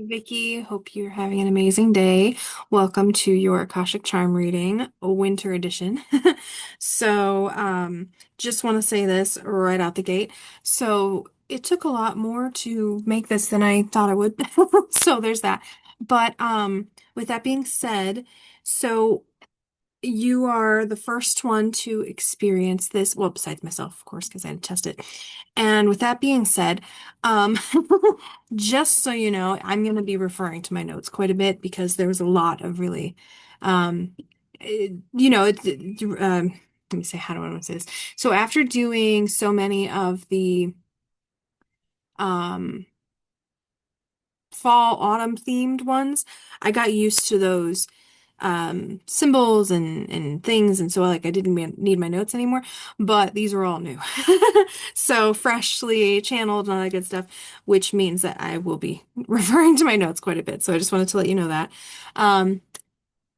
Vicky, hope you're having an amazing day. Welcome to your Akashic Charm reading, winter edition. Just want to say this right out the gate. So, it took a lot more to make this than I thought it would. So, there's that. With that being said, so you are the first one to experience this, well, besides myself, of course, because I had to test it. And with that being said, um, just so you know, I'm going to be referring to my notes quite a bit because there was a lot of really, um, let me say, how do I want to say this? So after doing so many of the um, fall, autumn themed ones, I got used to those symbols and things, and so like I didn't need my notes anymore, but these are all new. So freshly channeled and all that good stuff, which means that I will be referring to my notes quite a bit. So I just wanted to let you know that. Um,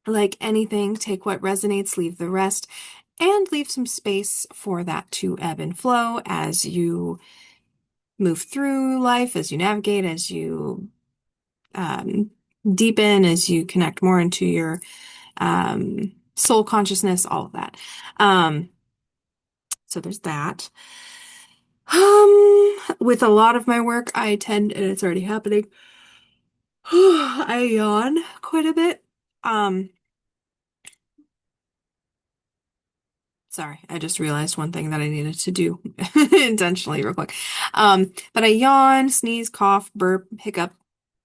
like anything, take what resonates, leave the rest, and leave some space for that to ebb and flow as you move through life, as you navigate, as you um, deepen, as you connect more into your soul consciousness, all of that. Um, so there's that. With a lot of my work, I tend, and it's already happening, I yawn quite a bit. Um, Sorry, I just realized one thing that I needed to do intentionally real quick. But I yawn, sneeze, cough, burp, hiccup,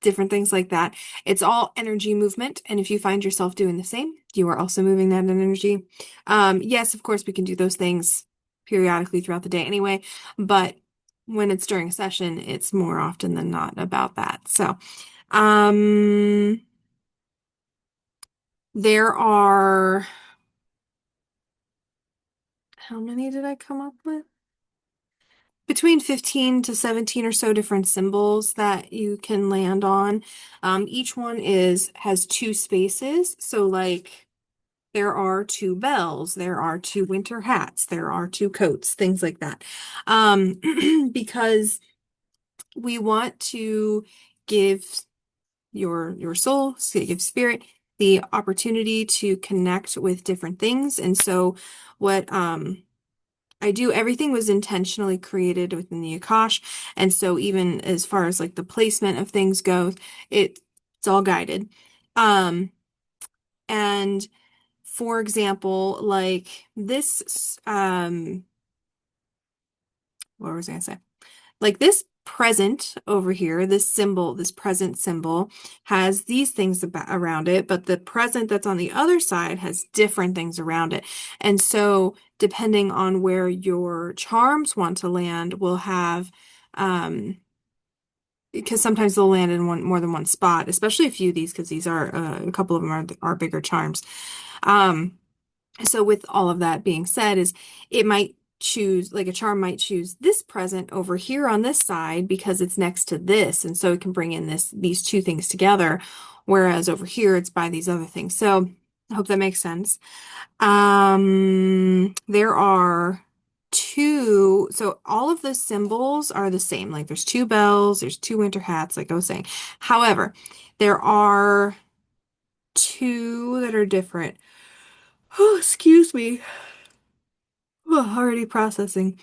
different things like that. It's all energy movement, and if you find yourself doing the same, you are also moving that energy. Yes, of course, we can do those things periodically throughout the day anyway, but when it's during a session, it's more often than not about that. Um, there are, how many did I come up with? Between 15 to 17 or so different symbols that you can land on. Each one has two spaces. So like there are two bells, there are two winter hats, there are two coats, things like that. Um, because we want to give your soul, give spirit the opportunity to connect with different things. And so what I do, everything was intentionally created within the Akash. And so even as far as like the placement of things goes, it's all guided. Um, and for example, like this, what was I gonna say? Like this present over here, this symbol, this present symbol has these things around it, but the present that's on the other side has different things around it. And so, depending on where your charms want to land, will have, because sometimes they'll land in more than one spot, especially a few of these, because these are a couple of them are bigger charms. Um, so with all of that being said, is it might choose, like a charm might choose this present over here on this side because it's next to this, and so it can bring in these two things together, whereas over here it's by these other things. So I hope that makes sense. There are two, so all of the symbols are the same. Like there's two bells, there's two winter hats, like I was saying. However, there are two that are different. Oh, excuse me. Oh, already processing.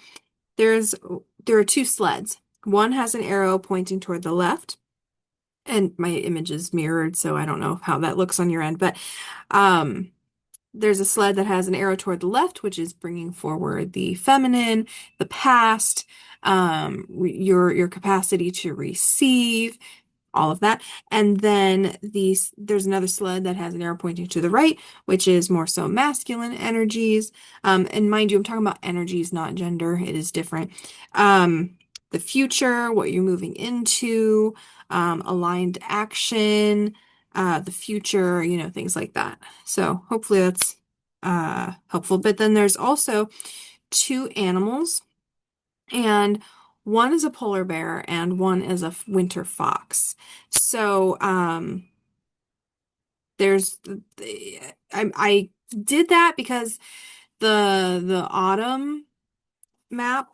There's there are two sleds. One has an arrow pointing toward the left, and my image is mirrored, so I don't know how that looks on your end, but um there's a sled that has an arrow toward the left, which is bringing forward the feminine, the past, your capacity to receive, all of that. And then there's another sled that has an arrow pointing to the right, which is more so masculine energies. And mind you, I'm talking about energies, not gender. It is different. The future, what you're moving into, aligned action, the future, things like that. So hopefully that's helpful. But then there's also two animals, and one is a polar bear and one is a winter fox. So, there's I did that because the autumn map,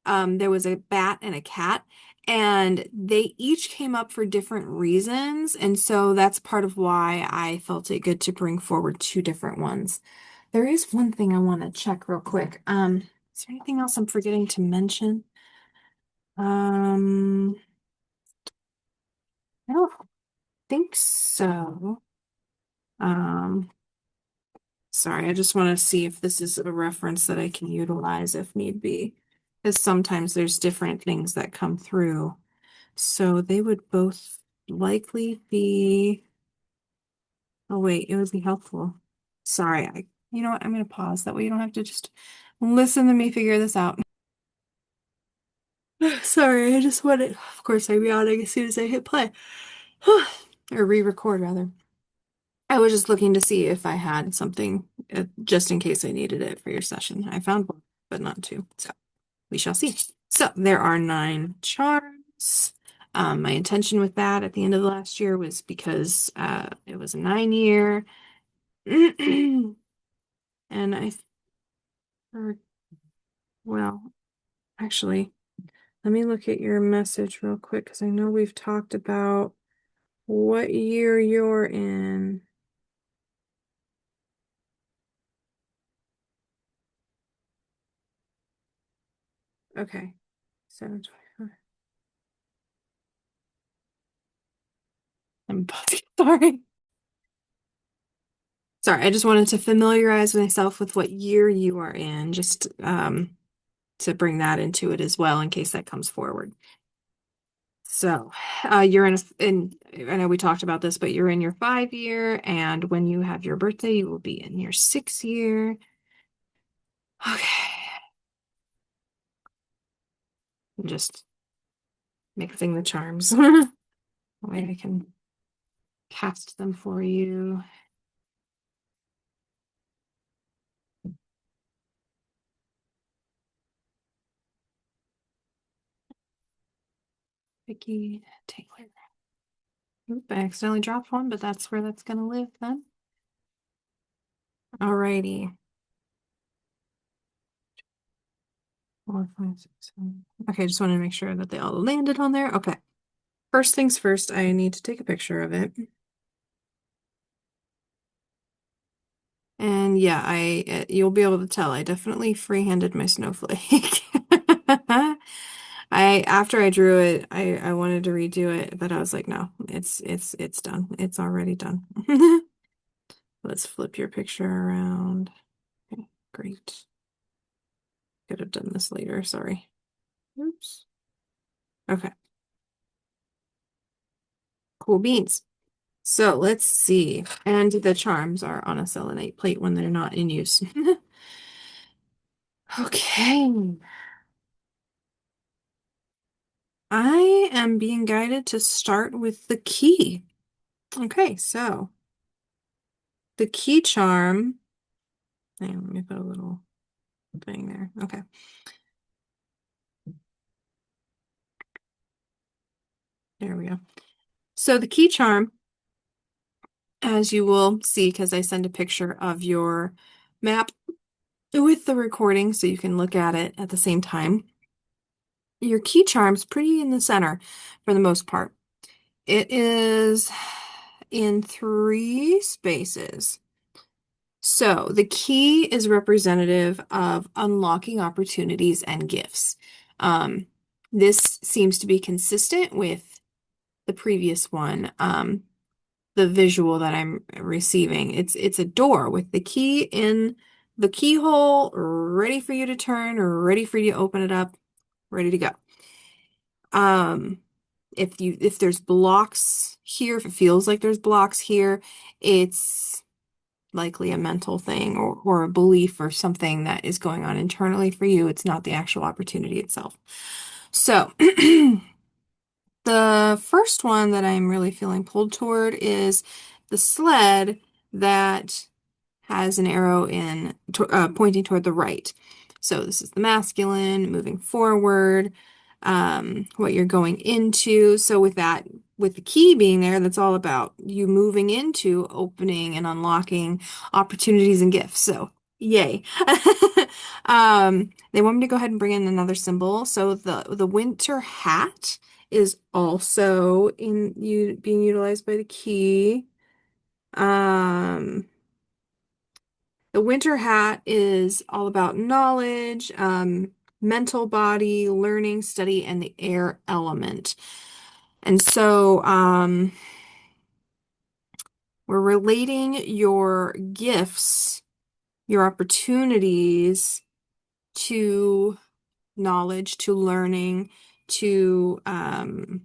there was a bat and a cat, And they each came up for different reasons. And so that's part of why I felt it good to bring forward two different ones. There is one thing I want to check real quick. Is there anything else I'm forgetting to mention? Um, I don't think so. Um, Sorry, I just want to see if this is a reference that I can utilize if need be. Because sometimes there's different things that come through. So they would both likely be. Oh, wait, it would be helpful. Sorry, you know what? I'm going to pause. That way you don't have to just listen to me figure this out. Sorry, I just wanted, of course, I'm yawning as soon as I hit play. Or re-record, rather. I was just looking to see if I had something just in case I needed it for your session. I found one, but not two. So we shall see. So there are 9 charms. My intention with that at the end of the last year was because it was a 9 year. And I heard, well, actually, let me look at your message real quick because I know we've talked about what year you're in. Okay. 725. I'm buzzing. Sorry. Sorry, I just wanted to familiarize myself with what year you are in, just to bring that into it as well in case that comes forward. So, you're I know we talked about this, but you're in your 5 year, and when you have your birthday, you will be in your 6 year. Okay. I'm just mixing the charms. That way I can cast them for you. Vicki, Taylor. Oop, I accidentally dropped one, but that's where that's gonna live then. Alrighty. 4, 5, 6, 7. Okay, just wanted to make sure that they all landed on there. Okay. First things first, I need to take a picture of it. And yeah, you'll be able to tell I definitely free-handed my snowflake. After I drew it, I wanted to redo it, but I was like, no, it's done. It's already done. Let's flip your picture around. Okay, great. Could have done this later, sorry. Oops. Okay, cool beans. So let's see. And the charms are on a selenite plate when they're not in use. Okay. I am being guided to start with the key. Okay, so the key charm. Hang on, let me put a little thing there. Okay. There we go. So the key charm, as you will see, because I send a picture of your map with the recording so you can look at it at the same time. Your key charm's pretty in the center for the most part. It is in 3 spaces. So the key is representative of unlocking opportunities and gifts. Um, this seems to be consistent with the previous one, the visual that I'm receiving. It's a door with the key in the keyhole, ready for you to turn, or ready for you to open it up, ready to go. Um, if there's blocks here, if it feels like there's blocks here, it's likely a mental thing or a belief or something that is going on internally for you. It's not the actual opportunity itself. So the first one that I'm really feeling pulled toward is the sled that has an arrow pointing toward the right. So this is the masculine moving forward, what you're going into. So with that, with the key being there, that's all about you moving into opening and unlocking opportunities and gifts. So yay. They want me to go ahead and bring in another symbol. So the winter hat is also in you being utilized by the key. Um, the winter hat is all about knowledge, mental body, learning, study, and the air element. And so, we're relating your gifts, your opportunities to knowledge, to learning, to I'm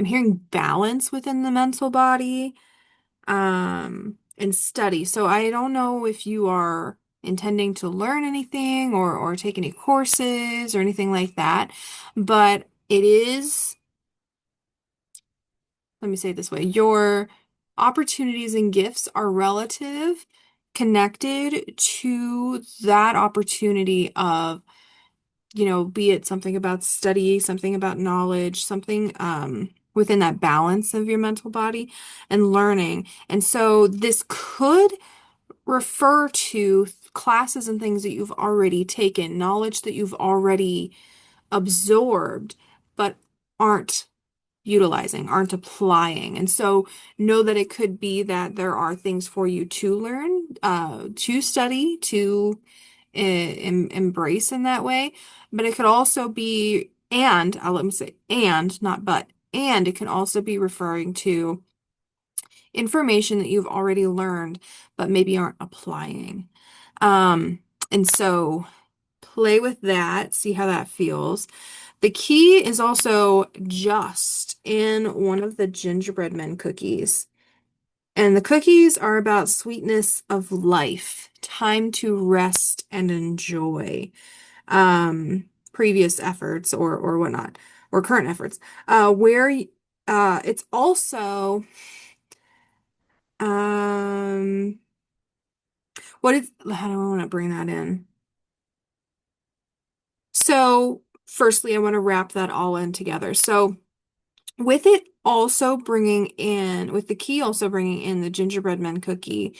hearing balance within the mental body, and study. So I don't know if you are intending to learn anything or take any courses or anything like that, but it is, let me say it this way, your opportunities and gifts are relative, connected to that opportunity of, be it something about study, something about knowledge, something within that balance of your mental body and learning. And so this could refer to classes and things that you've already taken, knowledge that you've already absorbed, but aren't utilizing, aren't applying. And so know that it could be that there are things for you to learn, to study, to embrace in that way. But it could also be, and let me say, and not but, and it can also be referring to information that you've already learned, but maybe aren't applying. Um, and so play with that, see how that feels. The key is also just in one of the gingerbread men cookies. And the cookies are about sweetness of life, time to rest and enjoy previous efforts or whatnot, or current efforts. It's also um how do I want to bring that in? So, firstly, I want to wrap that all in together. So, with it also bringing in, with the key also bringing in the gingerbread man cookie,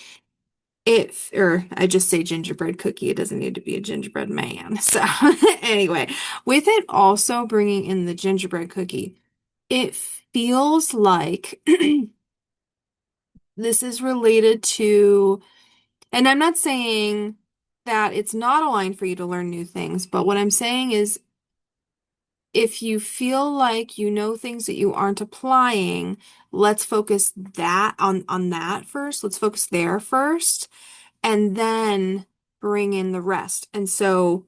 or I just say gingerbread cookie, it doesn't need to be a gingerbread man. So, anyway, with it also bringing in the gingerbread cookie, it feels like this is related to, and I'm not saying that it's not aligned for you to learn new things, but what I'm saying is if you feel like you know things that you aren't applying, let's focus that on that first. Let's focus there first, and then bring in the rest. And so,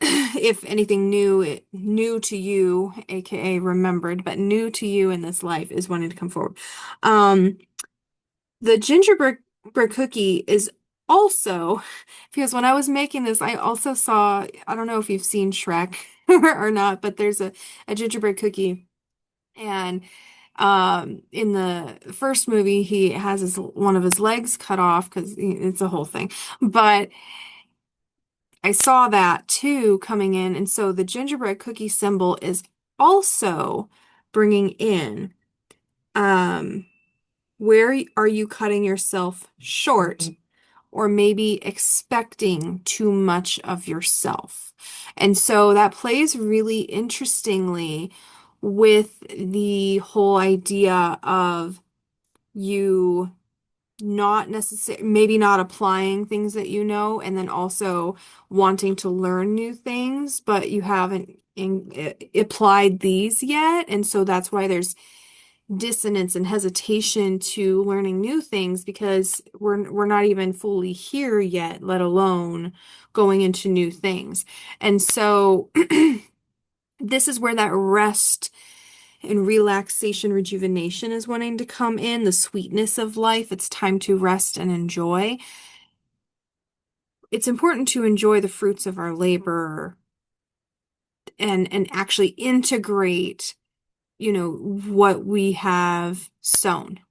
if anything new to you, aka remembered, but new to you in this life is wanting to come forward. Um, the gingerbread bread cookie is also because when I was making this, I also saw, I don't know if you've seen Shrek or not, but there's a gingerbread cookie. And in the first movie, he has one of his legs cut off because it's a whole thing. But I saw that too coming in. And so the gingerbread cookie symbol is also bringing in um, where are you cutting yourself short? Or maybe expecting too much of yourself. And so that plays really interestingly with the whole idea of you not necessarily, maybe not applying things that you know, and then also wanting to learn new things, but you haven't applied these yet. And so that's why there's dissonance and hesitation to learning new things because we're not even fully here yet, let alone going into new things. And so this is where that rest and relaxation, rejuvenation is wanting to come in, the sweetness of life. It's time to rest and enjoy. It's important to enjoy the fruits of our labor and actually integrate, what we have sown.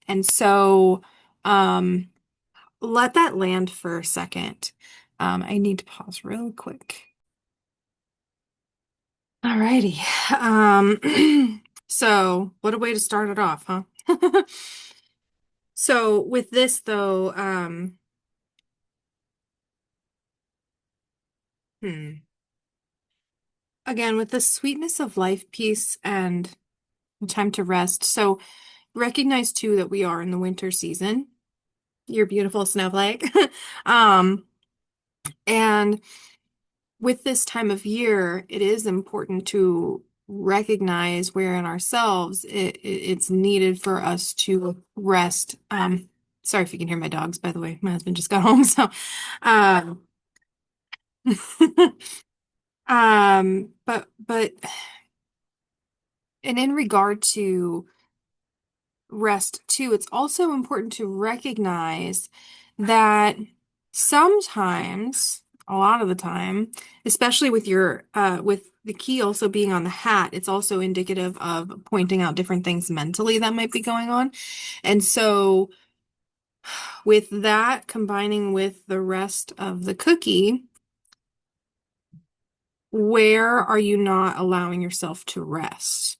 And so, let that land for a second. I need to pause real quick. Alrighty. So what a way to start it off, huh? So with this though, hmm, again, with the sweetness of life, peace, and time to rest. So recognize too that we are in the winter season. You're beautiful snowflake. Um, and with this time of year, it is important to recognize where in ourselves it's needed for us to rest. Sorry if you can hear my dogs, by the way. My husband just got home, so um, but and in regard to rest too, it's also important to recognize that sometimes, a lot of the time, especially with your with the key also being on the hat, it's also indicative of pointing out different things mentally that might be going on. And so with that combining with the rest of the cookie, where are you not allowing yourself to rest?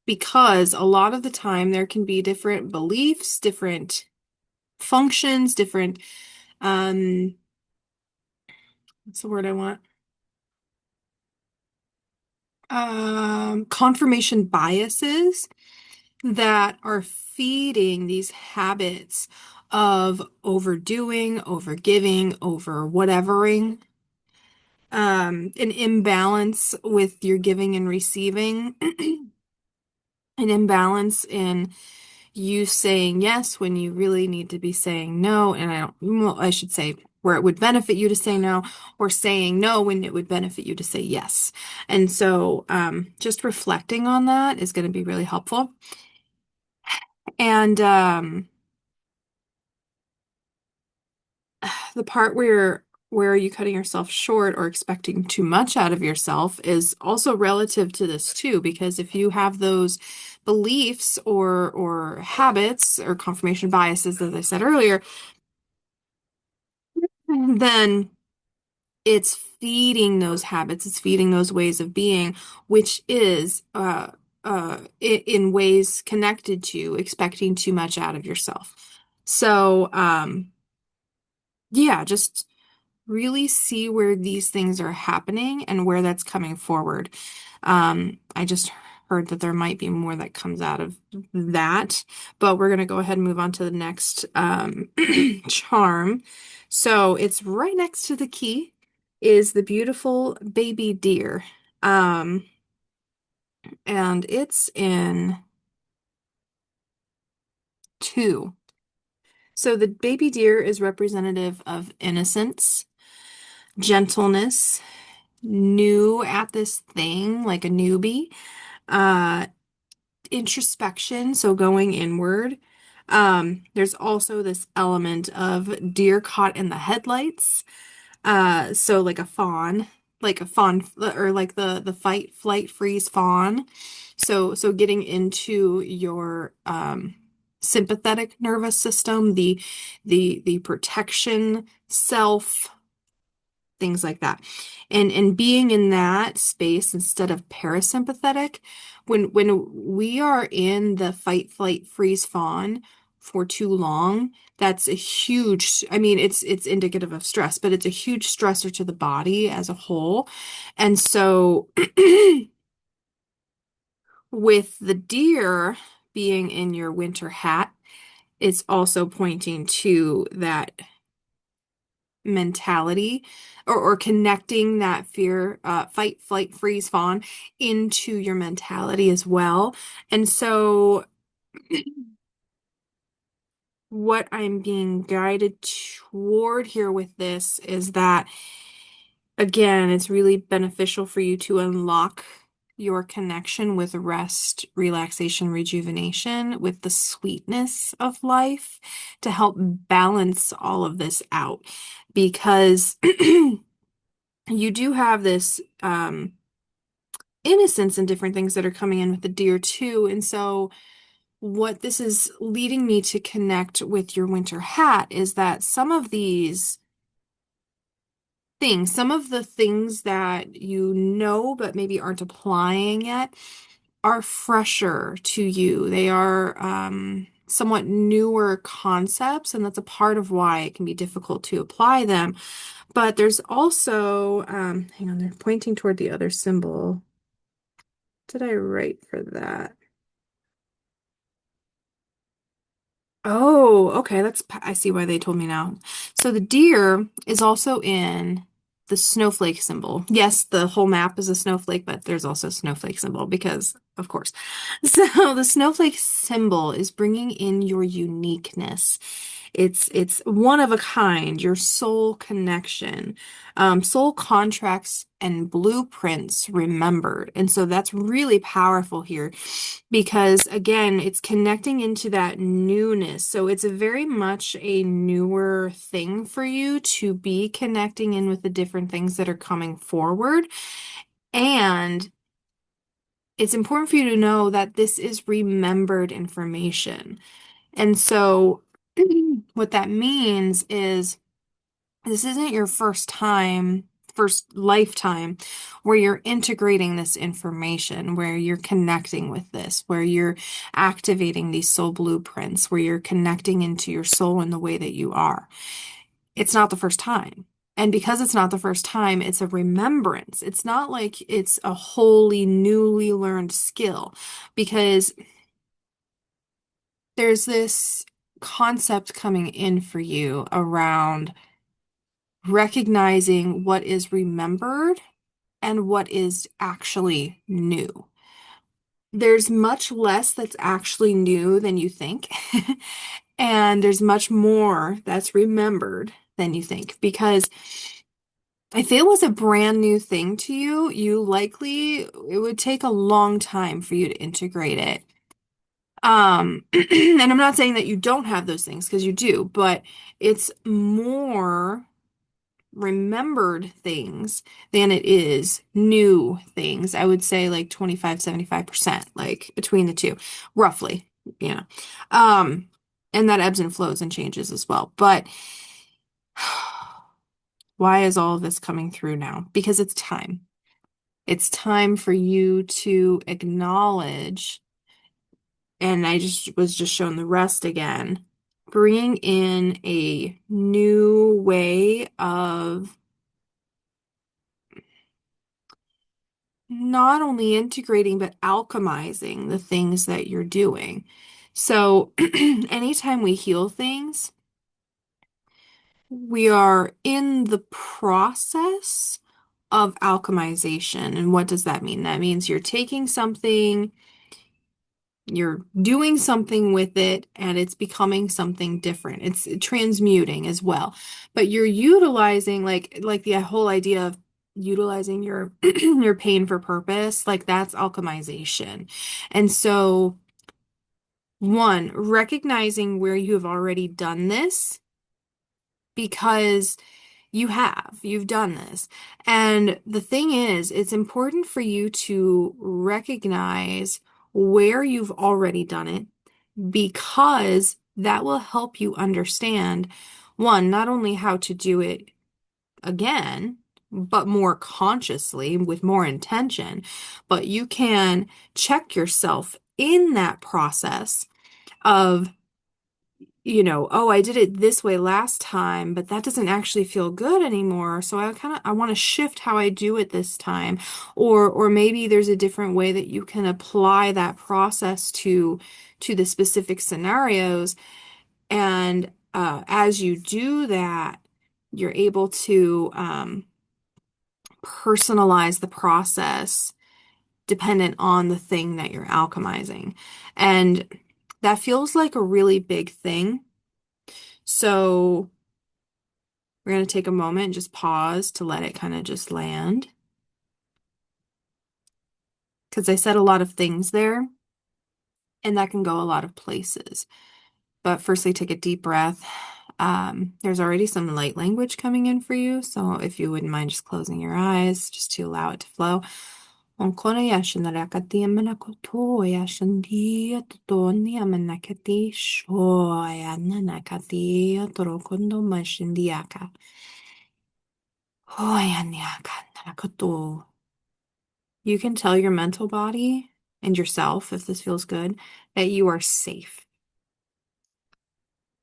Because a lot of the time there can be different beliefs, different functions, different um what's the word I want? Confirmation biases that are feeding these habits of overdoing, overgiving, over whatevering, an imbalance with your giving and receiving, an imbalance in you saying yes when you really need to be saying no. And I don't, well, I should say where it would benefit you to say no, or saying no when it would benefit you to say yes. And so, just reflecting on that is going to be really helpful. And, the part where are you cutting yourself short or expecting too much out of yourself is also relative to this too, because if you have those beliefs or habits or confirmation biases, as I said earlier, then it's feeding those habits, it's feeding those ways of being, which is in ways connected to expecting too much out of yourself. So yeah, just really see where these things are happening and where that's coming forward. I just heard that there might be more that comes out of that, but we're going to go ahead and move on to the next charm. So it's right next to the key is the beautiful baby deer. Um, and it's in two. So the baby deer is representative of innocence, gentleness, new at this thing, like a newbie, uh, introspection, so going inward. There's also this element of deer caught in the headlights. So like a fawn, or like the fight, flight, freeze fawn. So getting into your sympathetic nervous system, the protection self, things like that. And being in that space instead of parasympathetic, when we are in the fight, flight, freeze, fawn for too long, that's a huge, I mean, it's indicative of stress, but it's a huge stressor to the body as a whole. And so with the deer being in your winter hat, it's also pointing to that mentality, or connecting that fear, fight, flight, freeze, fawn into your mentality as well. And so what I'm being guided toward here with this is that, again, it's really beneficial for you to unlock your connection with rest, relaxation, rejuvenation, with the sweetness of life to help balance all of this out. Because you do have this innocence and different things that are coming in with the deer too. And so what this is leading me to connect with your winter hat is that some of these things, some of the things that you know but maybe aren't applying yet, are fresher to you. They are somewhat newer concepts, and that's a part of why it can be difficult to apply them. But there's also, hang on, they're pointing toward the other symbol. What did I write for that? Oh, okay. I see why they told me now. So the deer is also in the snowflake symbol. Yes, the whole map is a snowflake, but there's also a snowflake symbol because, of course. So the snowflake symbol is bringing in your uniqueness. It's one of a kind, your soul connection, soul contracts and blueprints remembered. And so that's really powerful here because again, it's connecting into that newness. So it's a very much a newer thing for you to be connecting in with the different things that are coming forward. And it's important for you to know that this is remembered information. And so what that means is this isn't your first time, first lifetime where you're integrating this information, where you're connecting with this, where you're activating these soul blueprints, where you're connecting into your soul in the way that you are. It's not the first time. And because it's not the first time, it's a remembrance. It's not like it's a wholly newly learned skill because there's this concept coming in for you around recognizing what is remembered and what is actually new. There's much less that's actually new than you think, and there's much more that's remembered than you think because if it was a brand new thing to you, it would take a long time for you to integrate it. And I'm not saying that you don't have those things because you do, but it's more remembered things than it is new things. I would say like 25-75%, like between the two, roughly, you know. Um, and that ebbs and flows and changes as well. But why is all of this coming through now? Because it's time. It's time for you to acknowledge, and I just was just shown the rest again, bringing in a new way of not only integrating but alchemizing the things that you're doing. So anytime we heal things, we are in the process of alchemization. And what does that mean? That means you're taking something, you're doing something with it, and it's becoming something different. It's transmuting as well. But you're utilizing like the whole idea of utilizing your your pain for purpose, like that's alchemization. And so one, recognizing where you have already done this because you've done this. And the thing is, it's important for you to recognize where you've already done it because that will help you understand, one, not only how to do it again, but more consciously with more intention, but you can check yourself in that process of oh, I did it this way last time, but that doesn't actually feel good anymore. So I want to shift how I do it this time. Or maybe there's a different way that you can apply that process to the specific scenarios. And as you do that, you're able to personalize the process dependent on the thing that you're alchemizing. And that feels like a really big thing. So we're going to take a moment and just pause to let it kind of just land. Because I said a lot of things there, and that can go a lot of places. But firstly, take a deep breath. There's already some light language coming in for you, so if you wouldn't mind just closing your eyes, just to allow it to flow. You can tell your mental body and yourself, if this feels good, that you are safe.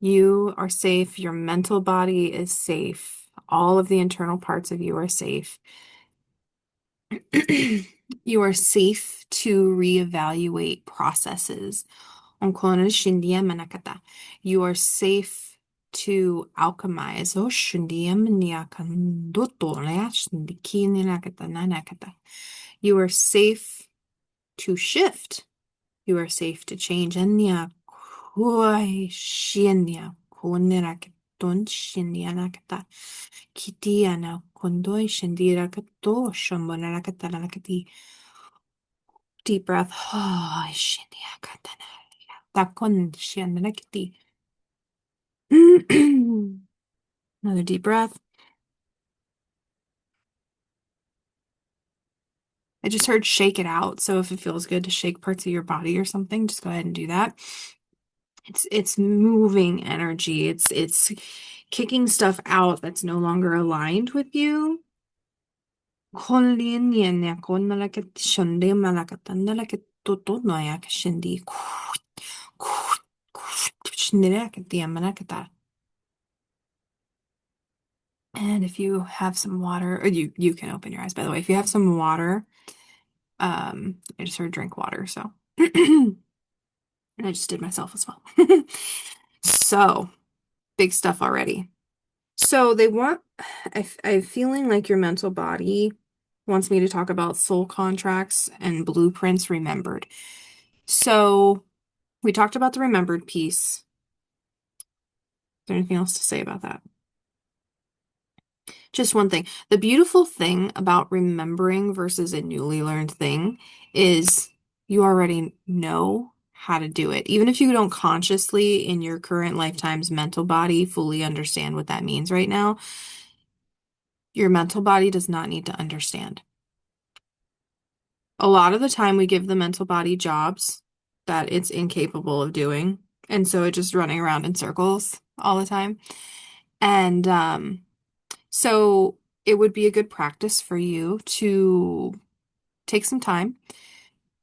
You are safe. Your mental body is safe. All of the internal parts of you are safe. You are safe to reevaluate processes. Onkono shindia manakata. You are safe to alchemize. Oh, shindia maniakandoto lea shindiki ninakata nanakata. You are safe to shift. You are safe to change. Anya kuai shinya kunirakiton shinya nakata. Kitiana kondoi shindira kato shambonakata nakati. Deep breath. Oh, shinya katana. Takon shinya nakati. Another deep breath. I just heard shake it out. So if it feels good to shake parts of your body or something, just go ahead and do that. It's moving energy. It's kicking stuff out that's no longer aligned with you. And if you have some water, or you can open your eyes, by the way. If you have some water, I just heard drink water, so and I just did myself as well. So big stuff already. So they want, I'm feeling like your mental body wants me to talk about soul contracts and blueprints remembered. So we talked about the remembered piece. Is there anything else to say about that? Just one thing. The beautiful thing about remembering versus a newly learned thing is you already know how to do it. Even if you don't consciously in your current lifetime's mental body fully understand what that means right now, your mental body does not need to understand. A lot of the time we give the mental body jobs that it's incapable of doing. And so it's just running around in circles all the time. And so it would be a good practice for you to take some time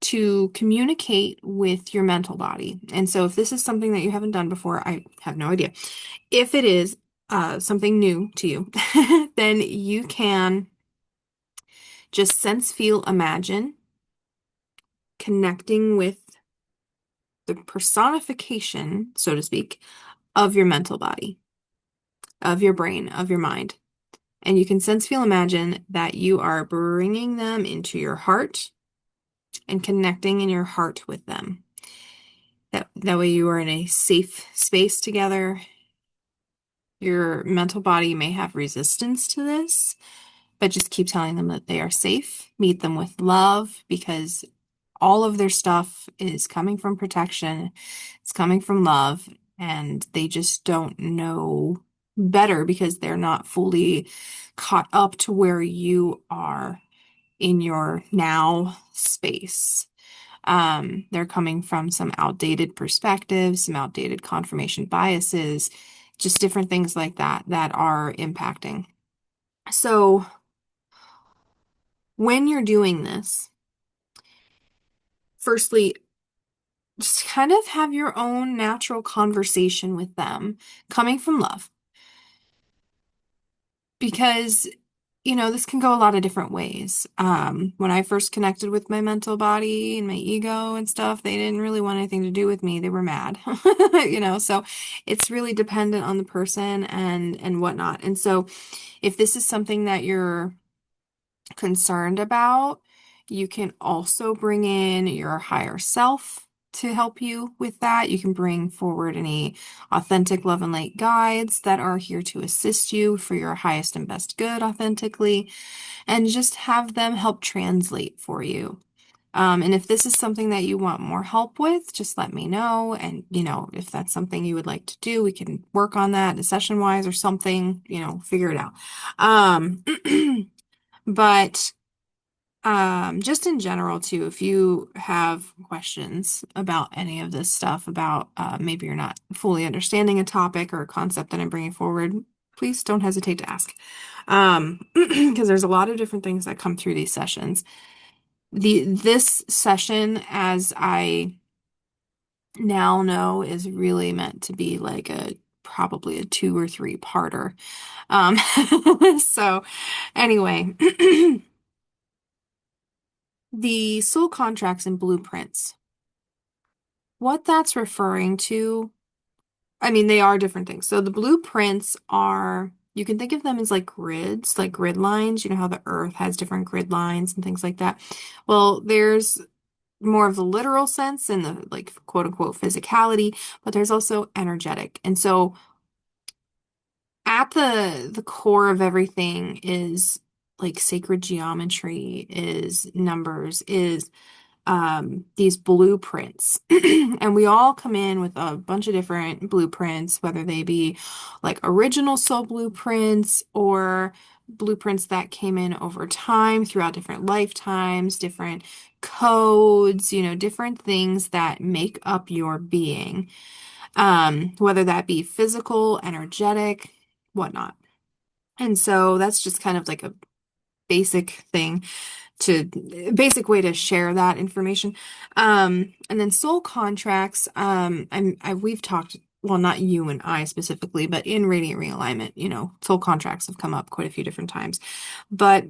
to communicate with your mental body. And so if this is something that you haven't done before, I have no idea. If it is something new to you, then you can just sense, feel, imagine connecting with the personification, so to speak, of your mental body, of your brain, of your mind. And you can sense, feel, imagine that you are bringing them into your heart and connecting in your heart with them. That way you are in a safe space together. Your mental body may have resistance to this, but just keep telling them that they are safe. Meet them with love because all of their stuff is coming from protection. It's coming from love, and they just don't know better because they're not fully caught up to where you are in your now space. They're coming from some outdated perspectives, some outdated confirmation biases, just different things like that that are impacting. So when you're doing this, firstly, just kind of have your own natural conversation with them coming from love. Because, this can go a lot of different ways. When I first connected with my mental body and my ego and stuff, they didn't really want anything to do with me. They were mad, so it's really dependent on the person and whatnot. And so if this is something that you're concerned about, you can also bring in your higher self to help you with that. You can bring forward any authentic love and light guides that are here to assist you for your highest and best good authentically, and just have them help translate for you. And if this is something that you want more help with, just let me know. And, if that's something you would like to do, we can work on that session wise or something, figure it out. But just in general too, if you have questions about any of this stuff, about maybe you're not fully understanding a topic or a concept that I'm bringing forward, please don't hesitate to ask. Because there's a lot of different things that come through these sessions. This session, as I now know, is really meant to be like a probably a 2 or 3 parter. So anyway, the soul contracts and blueprints, what that's referring to, I mean, they are different things. So the blueprints are, you can think of them as like grids, like grid lines. You know how the earth has different grid lines and things like that. Well, there's more of the literal sense and the like quote unquote physicality, but there's also energetic. And so at the core of everything is like sacred geometry, is numbers, is these blueprints. And we all come in with a bunch of different blueprints, whether they be like original soul blueprints or blueprints that came in over time throughout different lifetimes, different codes, different things that make up your being, whether that be physical, energetic, whatnot. And so that's just kind of like a basic thing to basic way to share that information. And then soul contracts, we've talked, well, not you and I specifically, but in Radiant Realignment, soul contracts have come up quite a few different times. But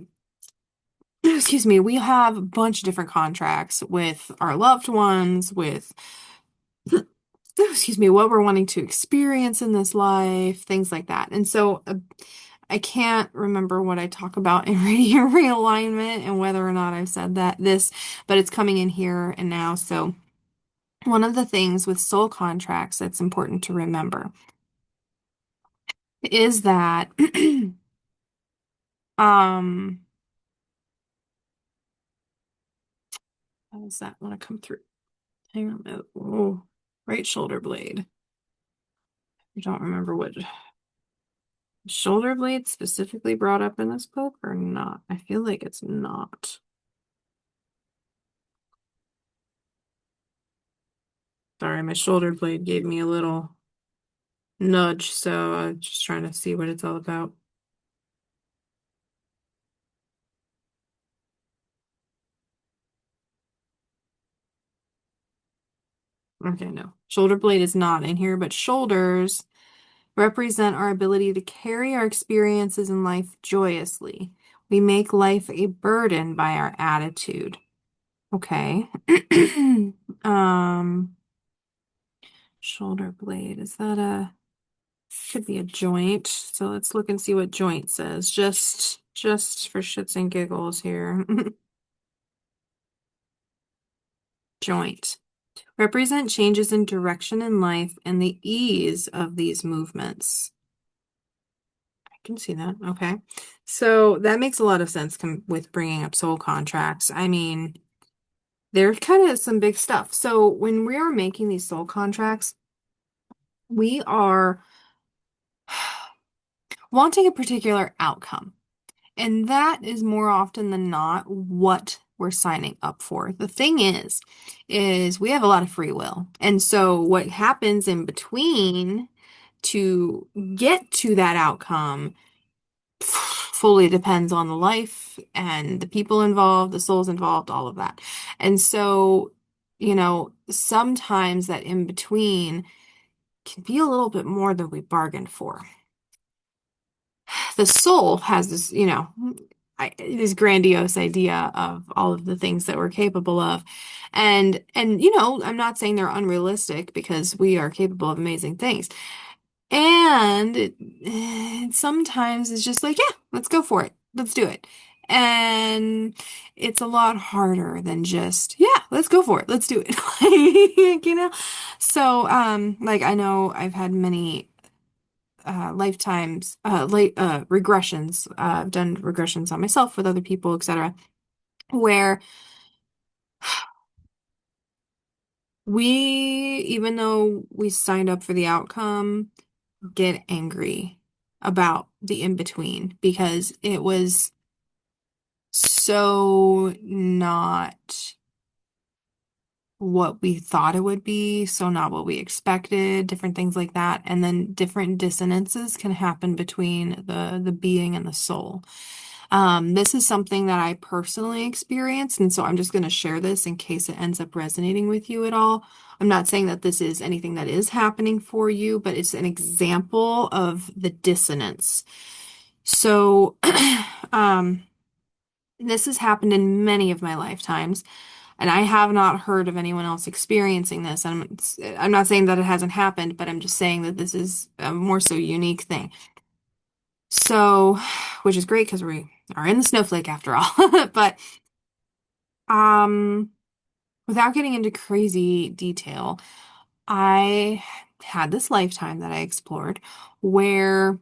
excuse me, we have a bunch of different contracts with our loved ones, with excuse me, what we're wanting to experience in this life, things like that. And so I can't remember what I talk about in radiant realignment and whether or not I've said this, but it's coming in here and now. So one of the things with soul contracts that's important to remember is that um how does that want to come through? Hang on a minute. Oh, right shoulder blade. I don't remember what shoulder blade specifically brought up in this book or not. I feel like it's not. Sorry, my shoulder blade gave me a little nudge, so I'm just trying to see what it's all about. Okay, no. Shoulder blade is not in here, but shoulders represent our ability to carry our experiences in life joyously. We make life a burden by our attitude. Okay. Um, shoulder blade, is that could be a joint. So let's look and see what joint says. Just for shits and giggles here. Joint. Represent changes in direction in life and the ease of these movements. I can see that. Okay. So that makes a lot of sense with bringing up soul contracts. I mean, they're kind of some big stuff. So when we are making these soul contracts, we are wanting a particular outcome. And that is more often than not what we're signing up for. The thing is we have a lot of free will. And so what happens in between to get to that outcome fully depends on the life and the people involved, the souls involved, all of that. And so, sometimes that in between can be a little bit more than we bargained for. The soul has this, this grandiose idea of all of the things that we're capable of. And I'm not saying they're unrealistic because we are capable of amazing things. And sometimes it's just like, yeah, let's go for it. Let's do it. And it's a lot harder than just, yeah, let's go for it. Let's do it. So, like I know I've had many lifetimes, late regressions. I've done regressions on myself with other people, etc., where we, even though we signed up for the outcome, get angry about the in between because it was so not what we thought it would be, so not what we expected, different things like that. And then different dissonances can happen between the being and the soul. This is something that I personally experienced, and so I'm just going to share this in case it ends up resonating with you at all. I'm not saying that this is anything that is happening for you, but it's an example of the dissonance. So, um, this has happened in many of my lifetimes, and I have not heard of anyone else experiencing this. I'm not saying that it hasn't happened, but I'm just saying that this is a more so unique thing. So, which is great because we are in the snowflake after all. But um, without getting into crazy detail, I had this lifetime that I explored where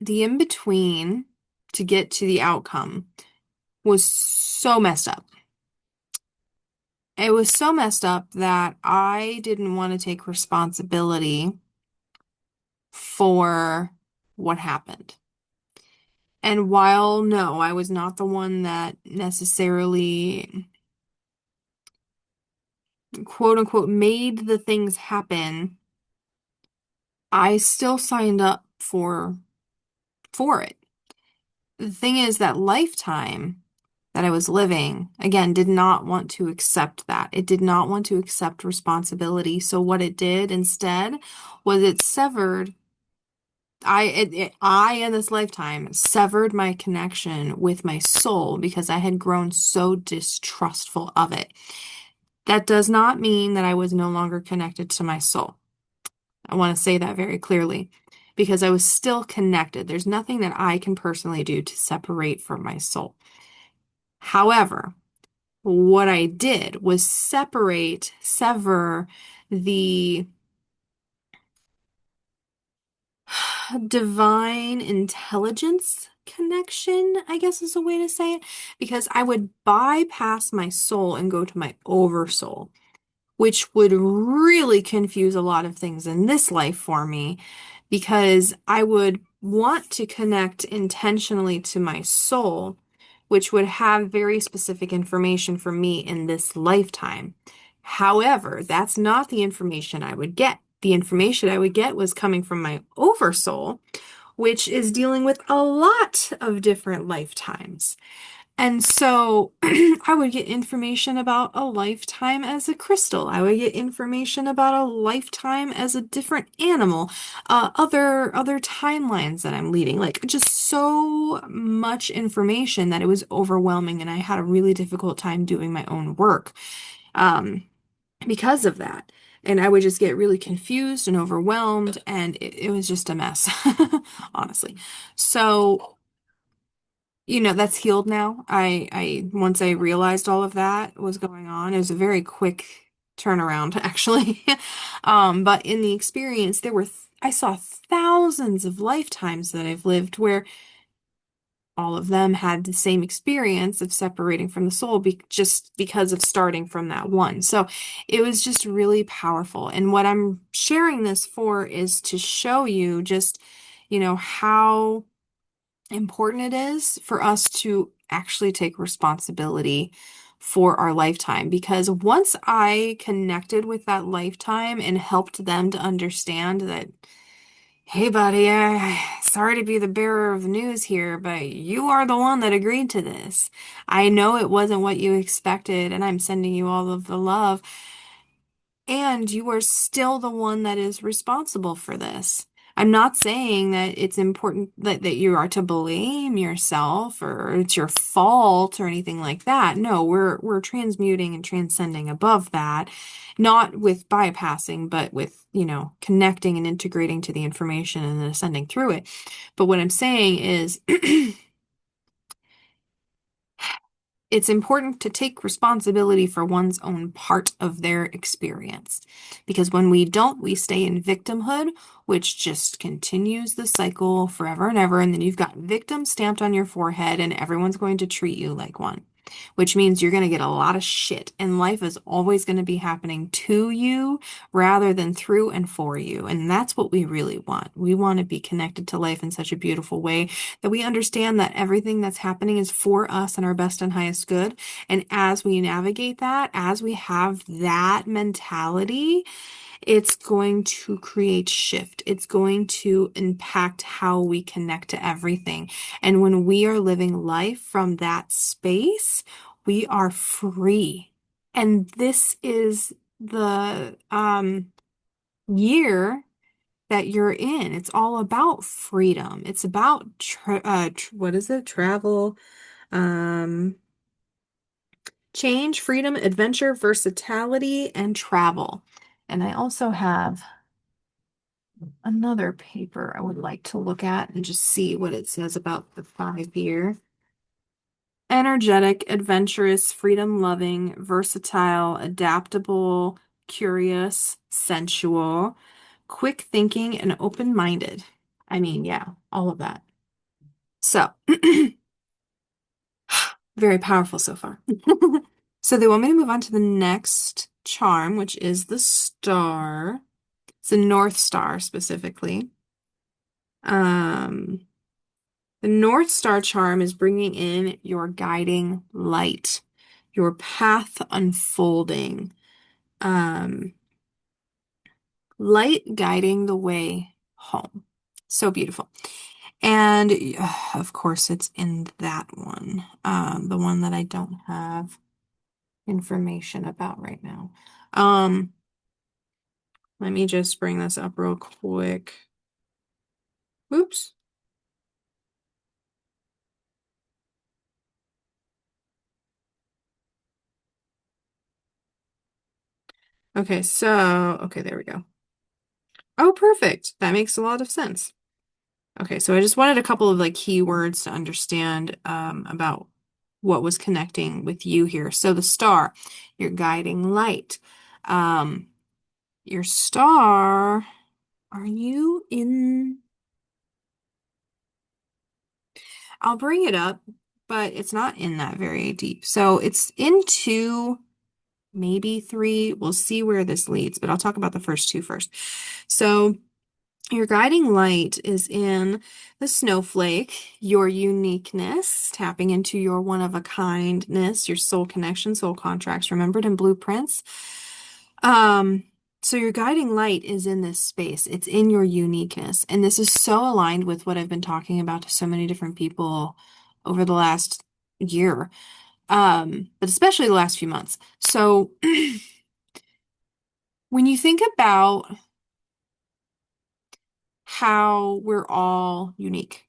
the in-between to get to the outcome was so messed up. It was so messed up that I didn't want to take responsibility for what happened. And while no, I was not the one that necessarily quote unquote made the things happen, I still signed up for it. The thing is that lifetime that I was living, again, did not want to accept that. It did not want to accept responsibility. So what it did instead was it severed I in this lifetime severed my connection with my soul because I had grown so distrustful of it. That does not mean that I was no longer connected to my soul. I want to say that very clearly because I was still connected. There's nothing that I can personally do to separate from my soul. However, what I did was sever the divine intelligence connection, I guess is a way to say it, because I would bypass my soul and go to my oversoul, which would really confuse a lot of things in this life for me because I would want to connect intentionally to my soul, which would have very specific information for me in this lifetime. However, that's not the information I would get. The information I would get was coming from my oversoul, which is dealing with a lot of different lifetimes. And so I would get information about a lifetime as a crystal. I would get information about a lifetime as a different animal, other timelines that I'm leading, like just so much information that it was overwhelming, and I had a really difficult time doing my own work because of that. And I would just get really confused and overwhelmed, and it was just a mess, honestly. So that's healed now. Once I realized all of that was going on, it was a very quick turnaround, actually. But in the experience, I saw thousands of lifetimes that I've lived where all of them had the same experience of separating from the soul just because of starting from that one. So it was just really powerful. And what I'm sharing this for is to show you just, how important it is for us to actually take responsibility for our lifetime. Because once I connected with that lifetime and helped them to understand that, hey, buddy, sorry to be the bearer of the news here, but you are the one that agreed to this. I know it wasn't what you expected, and I'm sending you all of the love. And you are still the one that is responsible for this. I'm not saying that it's important that you are to blame yourself or it's your fault or anything like that. No, we're transmuting and transcending above that, not with bypassing, but with, connecting and integrating to the information and then ascending through it. But what I'm saying is it's important to take responsibility for one's own part of their experience. Because when we don't, we stay in victimhood, which just continues the cycle forever and ever. And then you've got victim stamped on your forehead, and everyone's going to treat you like one, which means you're going to get a lot of shit. And life is always going to be happening to you rather than through and for you. And that's what we really want. We want to be connected to life in such a beautiful way that we understand that everything that's happening is for us and our best and highest good. And as we navigate that, as we have that mentality, It's going to create shift. It's going to impact how we connect to everything. And when we are living life from that space, we are free. And this is the year that you're in. It's all about freedom. It's about what is it? Travel, um, change, freedom, adventure, versatility, and travel. And I also have another paper I would like to look at and just see what it says about the 5 year. Energetic, adventurous, freedom-loving, versatile, adaptable, curious, sensual, quick thinking, and open-minded. I mean, yeah, all of that. So, very powerful so far. So they want me to move on to the next charm, which is the star. It's a North Star specifically. Um, the North Star charm is bringing in your guiding light, your path unfolding, um, light guiding the way home. So beautiful. And of course, it's in that one, the one that I don't have information about right now. Um, Let me just bring this up real quick. Oops. Okay, okay, there we go. Oh, perfect. That makes a lot of sense. Okay, so I just wanted a couple of like keywords to understand about what was connecting with you here. So the star, your guiding light. Um, your star, are you in? I'll bring it up, but it's not in that very deep. So it's in two, maybe three. We'll see where this leads, but I'll talk about the first two first. So your guiding light is in the snowflake, your uniqueness, tapping into your one of a kindness, your soul connection, soul contracts, remembered in blueprints. Um, so your guiding light is in this space. It's in your uniqueness. And this is so aligned with what I've been talking about to so many different people over the last year. But especially the last few months. So when you think about how we're all unique,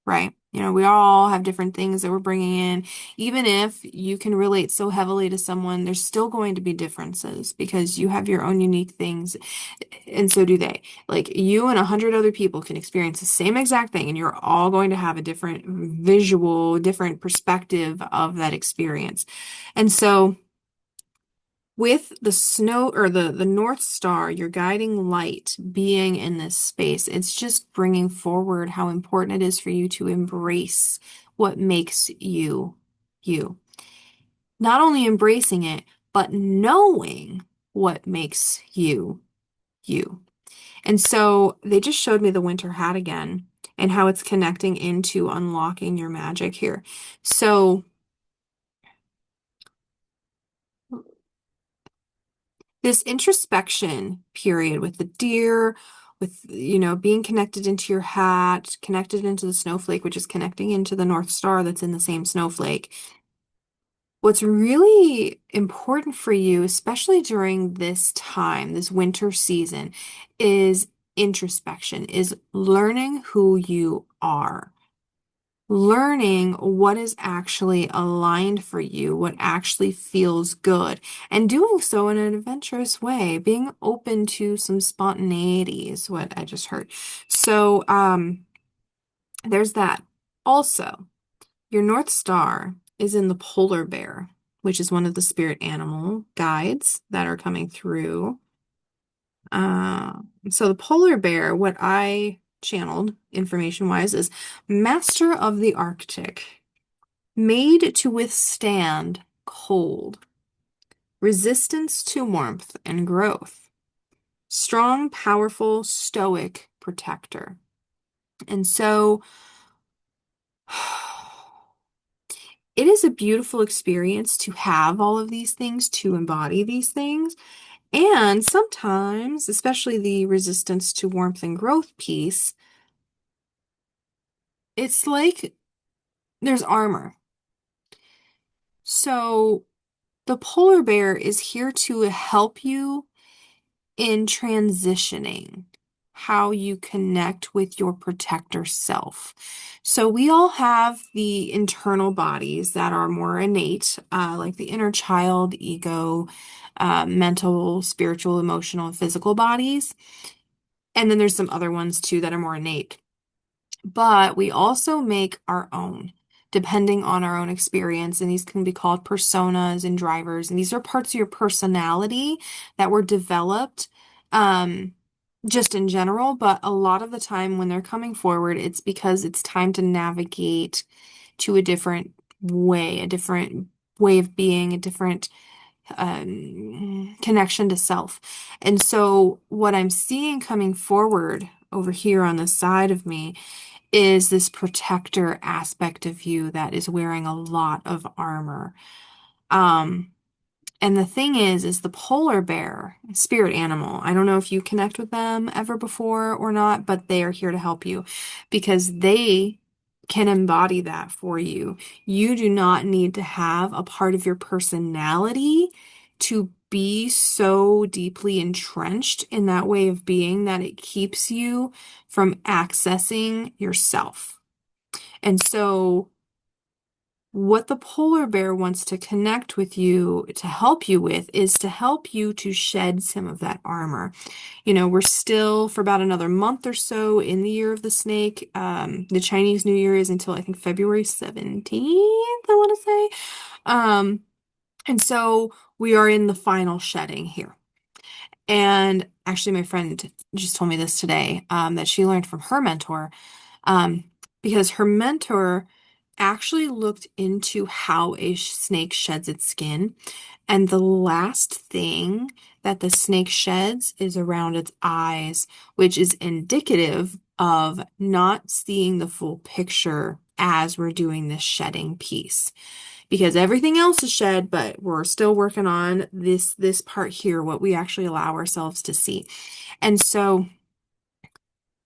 right? You know, we all have different things that we're bringing in. Even if you can relate so heavily to someone, there's still going to be differences because you have your own unique things, and so do they. Like you and 100 other people can experience the same exact thing, and you're all going to have a different visual, different perspective of that experience. And so with the snow or the North Star, your guiding light being in this space, it's just bringing forward how important it is for you to embrace what makes you you. Not only embracing it, but knowing what makes you you. And so they just showed me the winter hat again and how it's connecting into unlocking your magic here. So this introspection period with the deer, with, you know, being connected into your hat, connected into the snowflake, which is connecting into the North Star that's in the same snowflake. What's really important for you, especially during this time, this winter season, is introspection, is learning who you are, learning what is actually aligned for you, what actually feels good, and doing so in an adventurous way, being open to some spontaneity is what I just heard. So, there's that. Also, your North Star is in the polar bear, which is one of the spirit animal guides that are coming through. So the polar bear, what I channeled information wise is master of the Arctic, made to withstand cold, resistance to warmth and growth, strong, powerful, stoic protector. And so it is a beautiful experience to have all of these things, to embody these things. And sometimes, especially the resistance to warmth and growth piece, it's like there's armor. So the polar bear is here to help you in transitioning how you connect with your protector self. So we all have the internal bodies that are more innate, like the inner child, ego, mental, spiritual, emotional, and physical bodies. And then there's some other ones too that are more innate. But we also make our own, depending on our own experience. And these can be called personas and drivers. And these are parts of your personality that were developed just in general. But a lot of the time when they're coming forward, it's because it's time to navigate to a different way of being, a different connection to self. And so what I'm seeing coming forward over here on the side of me is this protector aspect of you that is wearing a lot of armor. Um, and the thing is the polar bear, spirit animal. I don't know if you connect with them ever before or not, but they are here to help you because they can embody that for you. You do not need to have a part of your personality to be so deeply entrenched in that way of being that it keeps you from accessing yourself. And so what the polar bear wants to connect with you to help you with is to help you to shed some of that armor. You know, we're still for about another month or so in the year of the snake. The Chinese New Year is until I think February 17th, I want to say. Um, and so we are in the final shedding here. And actually, my friend just told me this today, that she learned from her mentor, um, because her mentor actually looked into how a snake sheds its skin. And the last thing that the snake sheds is around its eyes, which is indicative of not seeing the full picture as we're doing this shedding piece. Because everything else is shed, but we're still working on this part here, what we actually allow ourselves to see. And so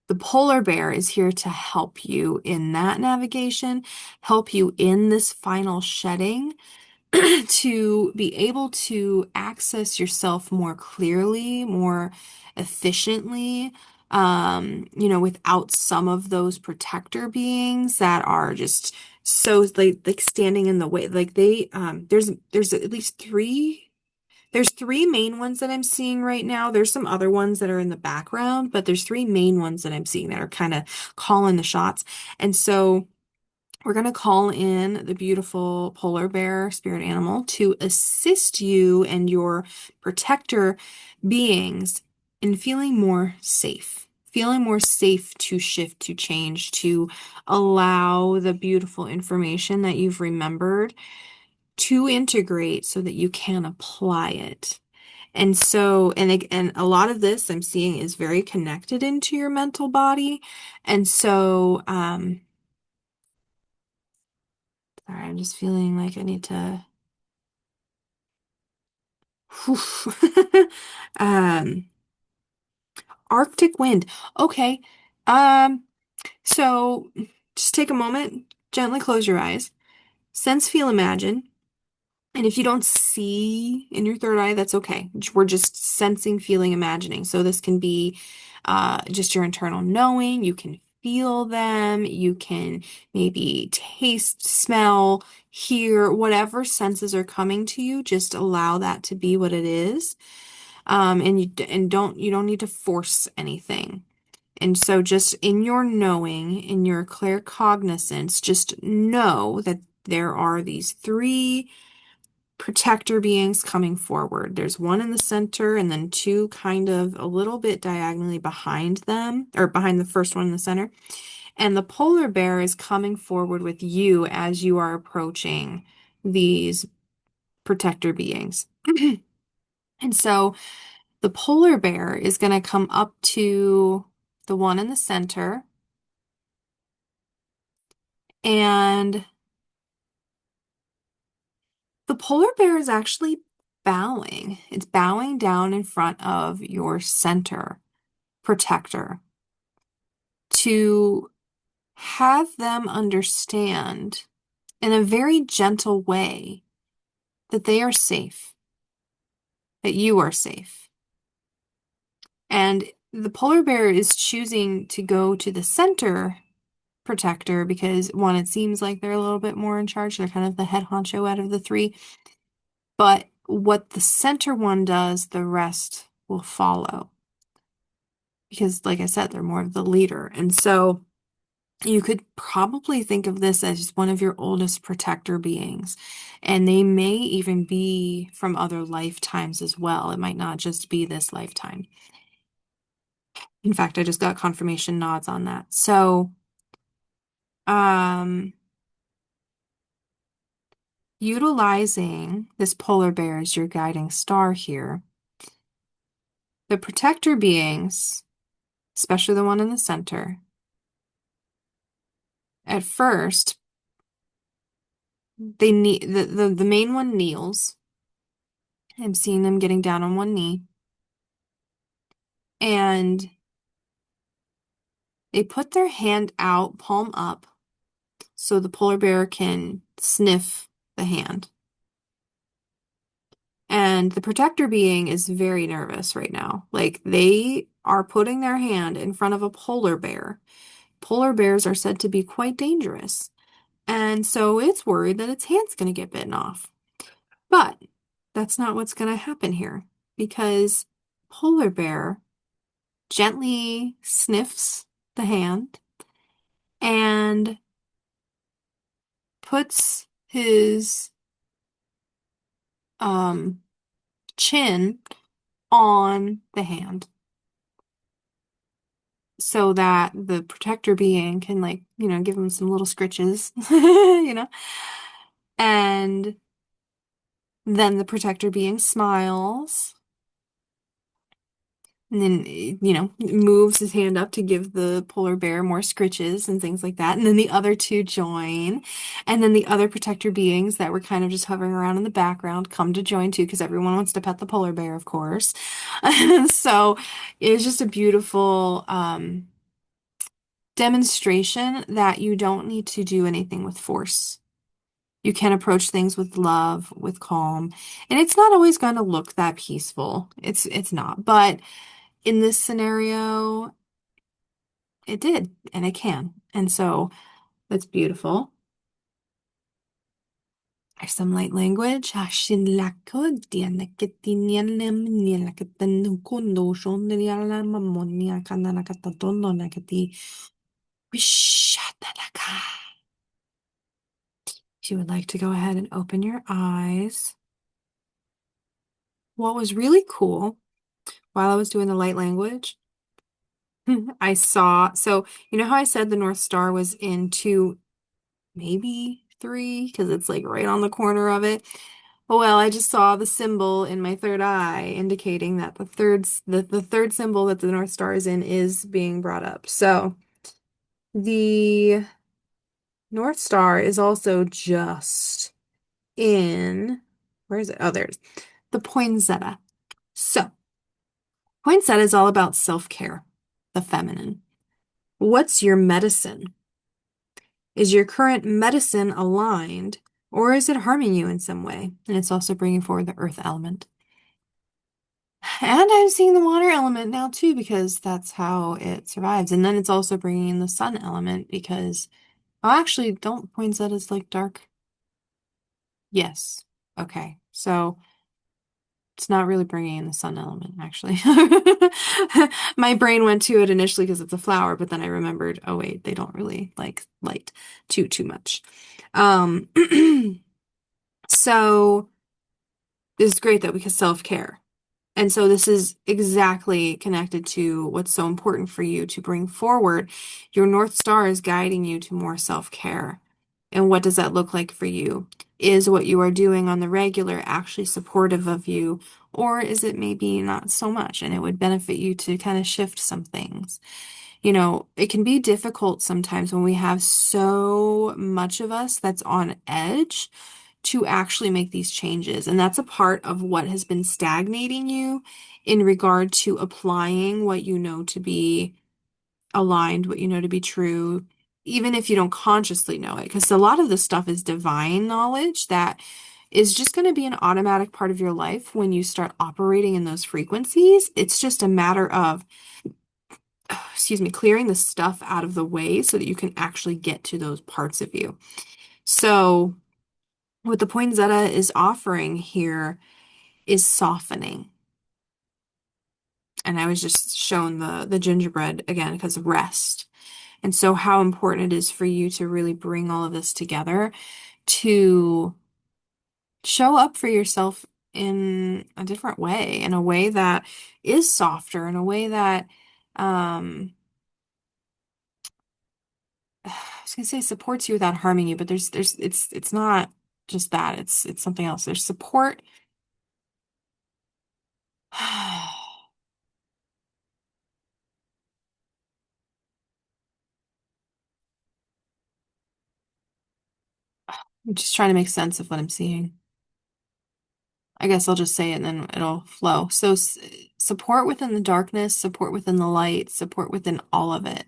the polar bear is here to help you in that navigation, help you in this final shedding to be able to access yourself more clearly, more efficiently, without some of those protector beings that are just so like standing in the way. Like there's at least three main ones that I'm seeing right now. There's some other ones that are in the background, but there's three main ones that I'm seeing that are kind of calling the shots. And so we're going to call in the beautiful polar bear spirit animal to assist you and your protector beings in feeling more safe to shift, to change, to allow the beautiful information that you've remembered to integrate so that you can apply it. And so, and a lot of this I'm seeing is very connected into your mental body. And so, sorry, I'm just feeling like I need to. Um, Arctic wind. Okay. Um, so just take a moment, gently close your eyes, sense, feel, imagine. And if you don't see in your third eye, that's okay. We're just sensing, feeling, imagining. So this can be just your internal knowing. You can feel them. You can maybe taste, smell, hear, whatever senses are coming to you. Just allow that to be what it is. And you don't need to force anything. And so just in your knowing, in your claircognizance, just know that there are these three protector beings coming forward. There's one in the center and then two kind of a little bit diagonally behind them, or behind the first one in the center. And the polar bear is coming forward with you as you are approaching these protector beings. And so the polar bear is going to come up to the one in the center, and the polar bear is actually bowing. It's bowing down in front of your center protector to have them understand in a very gentle way that they are safe, that you are safe. And the polar bear is choosing to go to the center protector because, one, it seems like they're a little bit more in charge. They're kind of the head honcho out of the three. But what the center one does, the rest will follow. Because, like I said, they're more of the leader. And so you could probably think of this as one of your oldest protector beings. And they may even be from other lifetimes as well. It might not just be this lifetime. In fact, I just got confirmation nods on that. So, um, utilizing this polar bear as your guiding star here, the protector beings, especially the one in the center, at first, they need the main one kneels. I'm seeing them getting down on one knee. And they put their hand out, palm up, so the polar bear can sniff the hand. And the protector being is very nervous right now. Like they are putting their hand in front of a polar bear. Polar bears are said to be quite dangerous. And so it's worried that its hand's going to get bitten off. But that's not what's going to happen here because polar bear gently sniffs the hand and puts his um chin on the hand so that the protector being can like, give him some little scritches, And then the protector being smiles and then, moves his hand up to give the polar bear more scritches and things like that. And then the other two join. And then the other protector beings that were kind of just hovering around in the background come to join too, because everyone wants to pet the polar bear, of course. So it was just a beautiful demonstration that you don't need to do anything with force. You can approach things with love, with calm, and it's not always going to look that peaceful. It's not, but in this scenario, it did, and it can. And so that's beautiful. There's some light language. If you would like to go ahead and open your eyes. What was really cool while I was doing the light language, I saw, so you know how I said the North Star was in two, maybe three, because it's like right on the corner of it. Well, I just saw the symbol in my third eye indicating that the third symbol that the North Star is in is being brought up. So the North Star is also just in, where is it? Oh, there's the poinsettia. So poinsettia is all about self-care, the feminine. What's your medicine? Is your current medicine aligned, or is it harming you in some way? And it's also bringing forward the earth element. And I'm seeing the water element now too, because that's how it survives. And then it's also bringing in the sun element because, oh, actually, don't poinsettias like dark? Yes. Okay. So it's not really bringing in the sun element, actually. My brain went to it initially because it's a flower, but then I remembered, oh wait, they don't really like light too much. Um, so this is great though because self-care. And so this is exactly connected to what's so important for you to bring forward. Your North Star is guiding you to more self-care. And what does that look like for you? Is what you are doing on the regular actually supportive of you, or is it maybe not so much and it would benefit you to kind of shift some things? It can be difficult sometimes when we have so much of us that's on edge to actually make these changes. And that's a part of what has been stagnating you in regard to applying what you know to be aligned, what you know to be true, even if you don't consciously know it. Because a lot of this stuff is divine knowledge that is just going to be an automatic part of your life when you start operating in those frequencies. It's just a matter of, excuse me, clearing the stuff out of the way so that you can actually get to those parts of you. So, what the poinsettia is offering here is softening. And I was just shown the gingerbread again because of rest. And so how important it is for you to really bring all of this together to show up for yourself in a different way, in a way that is softer, in a way that I was gonna say supports you without harming you, but it's not just that. It's something else. There's support. I'm just trying to make sense of what I'm seeing. I guess I'll just say it and then it'll flow. So, support within the darkness, support within the light, support within all of it.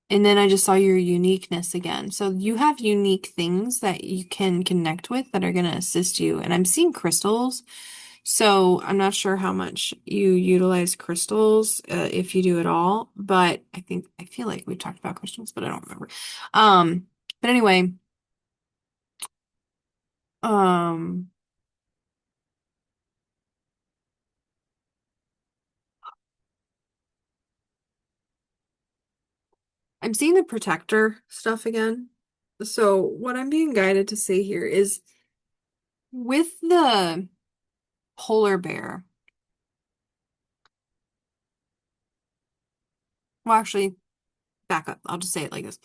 And then I just saw your uniqueness again. So, you have unique things that you can connect with that are going to assist you. And I'm seeing crystals. So, I'm not sure how much you utilize crystals, if you do at all. But I feel like we talked about crystals, but I don't remember. But anyway, um, I'm seeing the protector stuff again. So what I'm being guided to say here is with the polar bear, well, actually, back up. I'll just say it like this.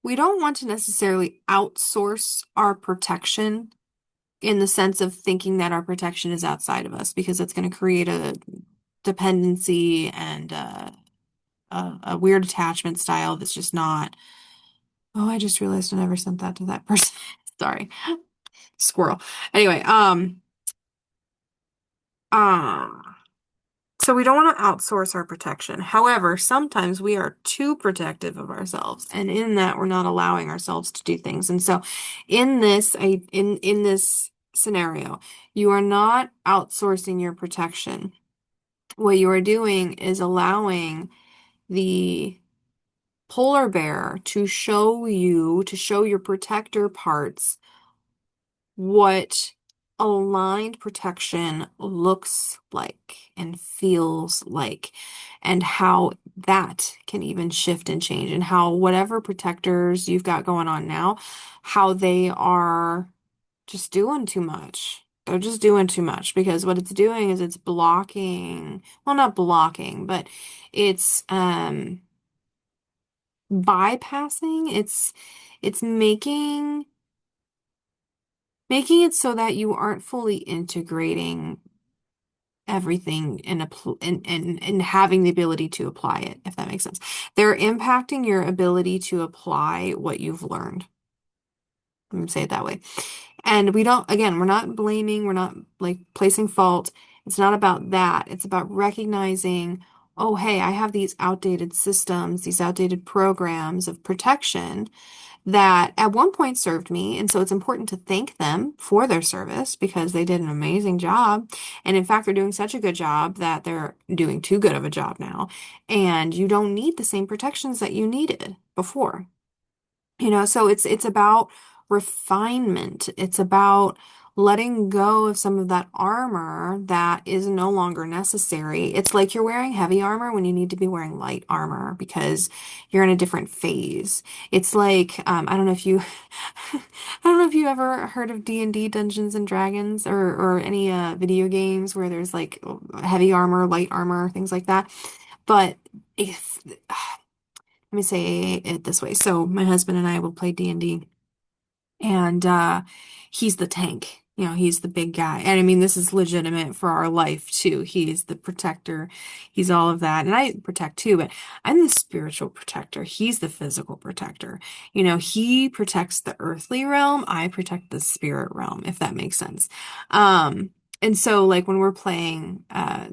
We don't want to necessarily outsource our protection in the sense of thinking that our protection is outside of us because it's going to create a dependency and a weird attachment style that's just not. Oh, I just realized I never sent that to that person. Sorry, squirrel. Anyway, um, so we don't want to outsource our protection. However, sometimes we are too protective of ourselves, and in that we're not allowing ourselves to do things. And so in this scenario, you are not outsourcing your protection. What you are doing is allowing the polar bear to show your protector parts what aligned protection looks like and feels like, and how that can even shift and change, and how whatever protectors you've got going on now, how they are just doing too much. They're just doing too much because what it's doing is it's blocking, well, not blocking, but it's bypassing, it's making it so that you aren't fully integrating everything and having the ability to apply it, if that makes sense. They're impacting your ability to apply what you've learned. Let me say it that way. And we don't, again, we're not blaming, we're not like placing fault. It's not about that. It's about recognizing, oh, hey, I have these outdated systems, these outdated programs of protection that at one point served me. And so it's important to thank them for their service because they did an amazing job. And in fact, they're doing such a good job that they're doing too good of a job now. And you don't need the same protections that you needed before. So it's about refinement. It's about letting go of some of that armor that is no longer necessary. It's like you're wearing heavy armor when you need to be wearing light armor because you're in a different phase. It's like I don't know if you I don't know if you ever heard of D&D Dungeons and Dragons or any video games where there's like heavy armor, light armor, things like that. But if let me say it this way. So my husband and I will play D&D and he's the tank. You know, he's the big guy. And I mean, this is legitimate for our life too. He's the protector. He's all of that. And I protect too, but I'm the spiritual protector. He's the physical protector. You know, he protects the earthly realm. I protect the spirit realm, if that makes sense. Um, and so like when we're playing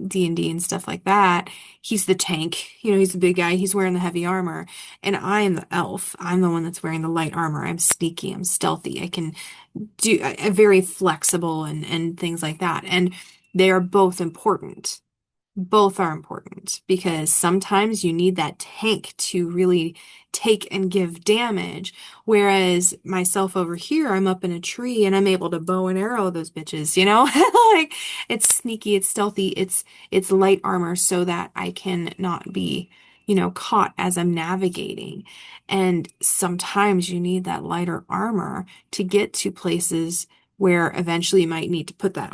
D&D and stuff like that, he's the tank. You know, he's the big guy. He's wearing the heavy armor. And I am the elf. I'm the one that's wearing the light armor. I'm sneaky. I'm stealthy. I can do very flexible and things like that. And they are both important. Both are important because sometimes you need that tank to really take and give damage. Whereas myself over here, I'm up in a tree and I'm able to bow and arrow those bitches, you know? Like it's sneaky, it's stealthy, it's light armor so that I can not be, you know, caught as I'm navigating. And sometimes you need that lighter armor to get to places where eventually you might need to put that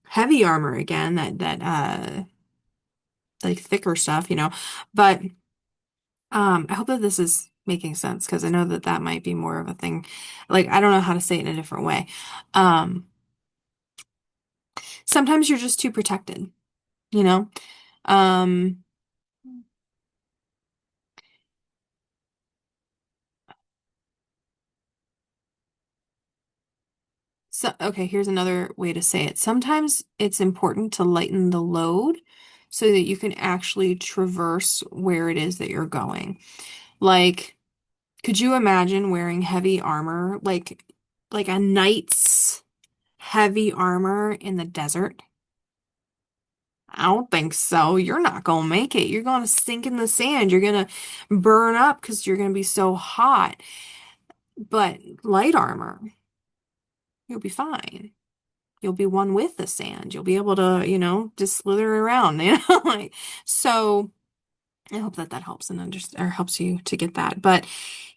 heavy armor again, that like thicker stuff, you know. But I hope that this is making sense because I know that that might be more of a thing. Like I don't know how to say it in a different way. Um, Sometimes you're just too protected, you know. Um, so okay, here's another way to say it. Sometimes it's important to lighten the load so that you can actually traverse where it is that you're going. Like, could you imagine wearing heavy armor, like a knight's heavy armor in the desert? I don't think so. You're not gonna make it. You're gonna sink in the sand. You're gonna burn up because you're gonna be so hot. But light armor, you'll be fine. You'll be one with the sand. You'll be able to, you know, just slither around, you know, like so. I hope that that helps and understand or helps you to get that. But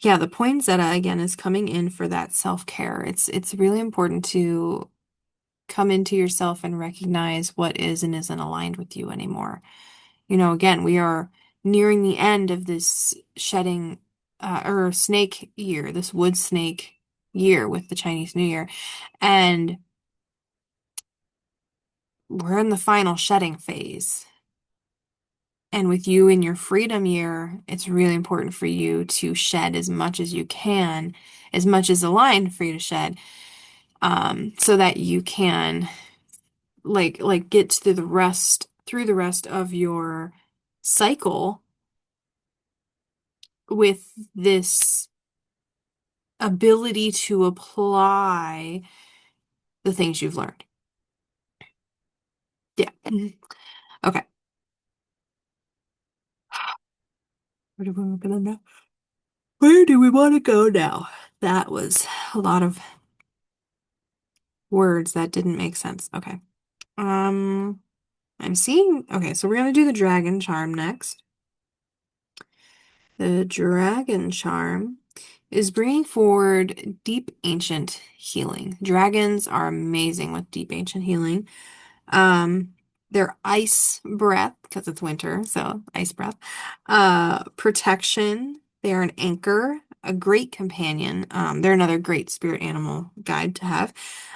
yeah, the poinsettia again is coming in for that self-care. It's really important to come into yourself and recognize what is and isn't aligned with you anymore. You know, again, we are nearing the end of this shedding or snake year, this wood snake year with the Chinese New Year. And we're in the final shedding phase. And with you in your freedom year, it's really important for you to shed as much as you can, as much as aligned for you to shed, so that you can like get to through the rest of your cycle with this ability to apply the things you've learned. Yeah. Okay. Where do we want to go now? Where do we want to go now? That was a lot of words that didn't make sense. Okay. Um, I'm seeing, okay, so we're gonna do the dragon charm next. The dragon charm is bringing forward deep ancient healing. Dragons are amazing with deep ancient healing. Um, their ice breath, because it's winter, so ice breath. Protection. They're an anchor, a great companion. They're another great spirit animal guide to have.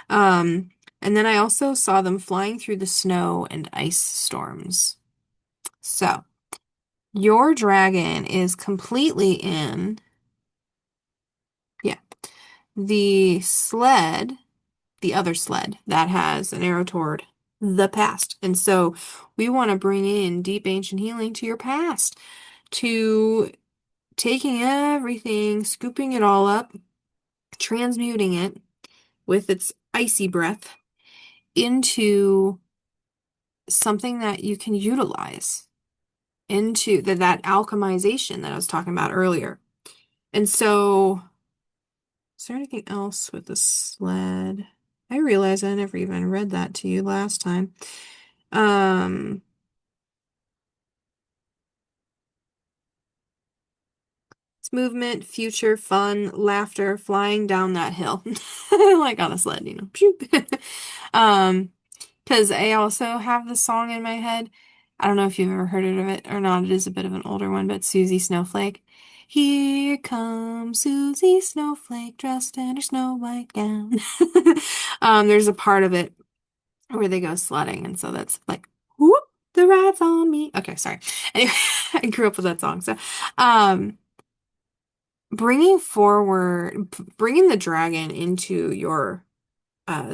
Um, and then I also saw them flying through the snow and ice storms. So your dragon is completely in, yeah, the sled, the other sled that has an arrow toward the past. And so we want to bring in deep ancient healing to your past, to taking everything, scooping it all up, transmuting it with its icy breath into something that you can utilize into that alchemization that I was talking about earlier. And so, is there anything else with the sled? I realize I never even read that to you last time. Um, it's movement, future, fun, laughter, flying down that hill. Like on a sled, you know. Pew. Um, because I also have the song in my head. I don't know if you've ever heard of it or not. It is a bit of an older one, but Susie Snowflake. Here comes Susie Snowflake dressed in her snow white gown. There's a part of it where they go sledding, and so that's like, whoop, the ride's on me. Okay, sorry. Anyway, I grew up with that song. So, um, bringing the dragon into your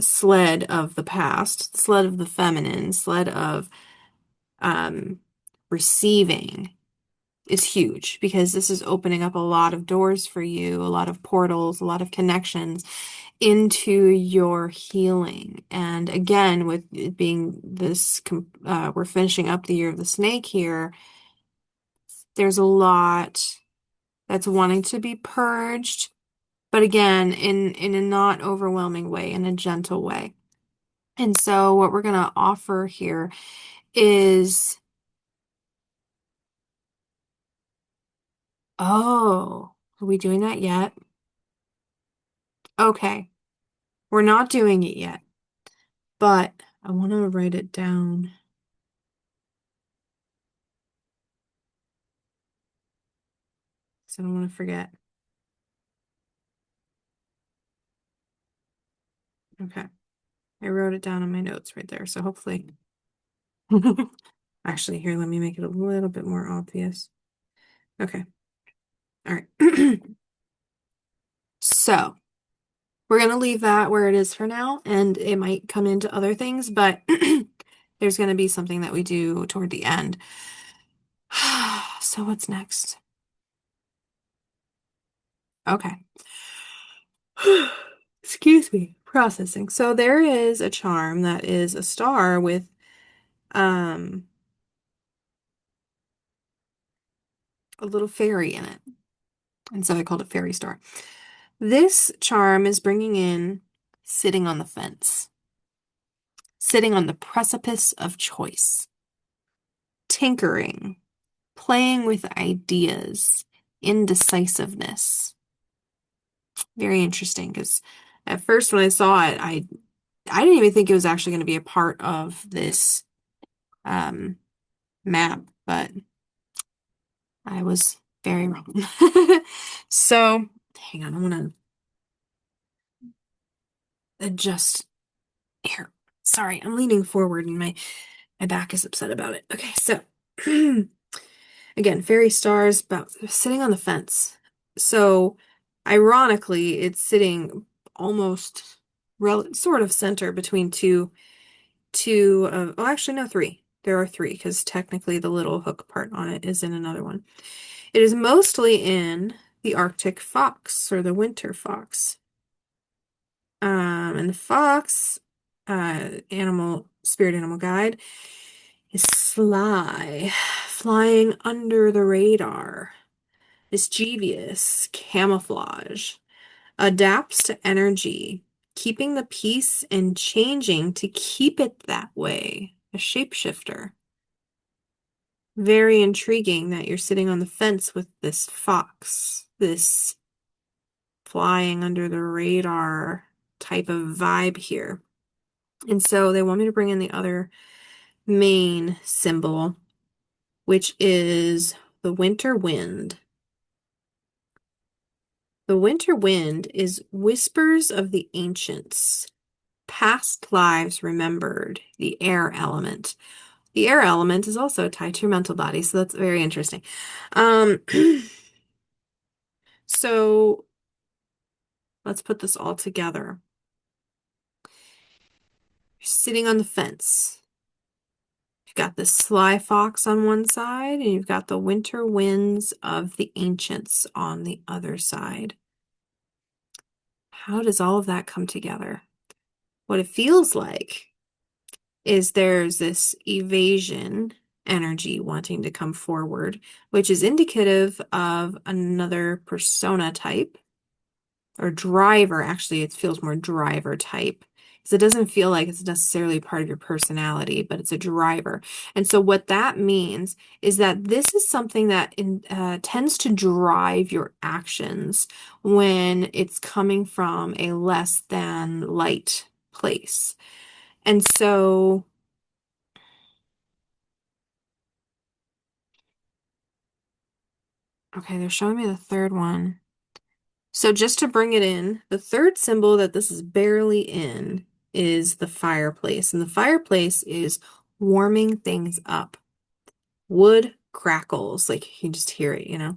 sled of the past, sled of the feminine, sled of um, receiving is huge because this is opening up a lot of doors for you, a lot of portals, a lot of connections into your healing. And again, with it being we're finishing up the year of the snake here, there's a lot that's wanting to be purged, but again, in a not overwhelming way, in a gentle way. And so what we're going to offer here is, oh, are we doing that yet? Okay, we're not doing it yet, but I want to write it down so I don't want to forget. Okay, I wrote it down on my notes right there, so hopefully. Actually, here, let me make it a little bit more obvious. Okay, all right. So we're going to leave that where it is for now, and it might come into other things, but there's going to be something that we do toward the end. So what's next? Okay. Excuse me. Processing. So there is a charm that is a star with um a little fairy in it. And so I called it fairy star. This charm is bringing in sitting on the fence, sitting on the precipice of choice, tinkering, playing with ideas, indecisiveness. Very interesting because at first when I saw it, I didn't even think it was actually going to be a part of this um, map, but I was very wrong. So, hang on, I want to adjust here. Sorry, I'm leaning forward and my back is upset about it. Okay, so again, fairy stars about sitting on the fence. So, ironically, it's sitting almost sort of center between two of, oh, actually, no, three. There are three because technically the little hook part on it is in another one. It is mostly in the Arctic fox or the winter fox. And the fox, spirit animal guide, is sly, flying under the radar, mischievous, camouflage, adapts to energy, keeping the peace and changing to keep it that way, a shapeshifter. Very intriguing that you're sitting on the fence with this fox, this flying under the radar type of vibe here. And so they want me to bring in the other main symbol, which is the winter wind. The winter wind is whispers of the ancients, past lives remembered, the air element. The air element is also tied to your mental body, so that's very interesting. Um, so let's put this all together. You're sitting on the fence. You've got the sly fox on one side, and you've got the winter winds of the ancients on the other side. How does all of that come together? What it feels like is there's this evasion energy wanting to come forward, which is indicative of another persona type or driver. Actually, it feels more driver type because it doesn't feel like it's necessarily part of your personality, but it's a driver. And so what that means is that this is something that tends to drive your actions when it's coming from a less than light place. And so Okay, they're showing me the third one. So just to bring it in, the third symbol that this is barely in is the fireplace. And the fireplace is warming things up. Wood crackles, like you can just hear it, you know.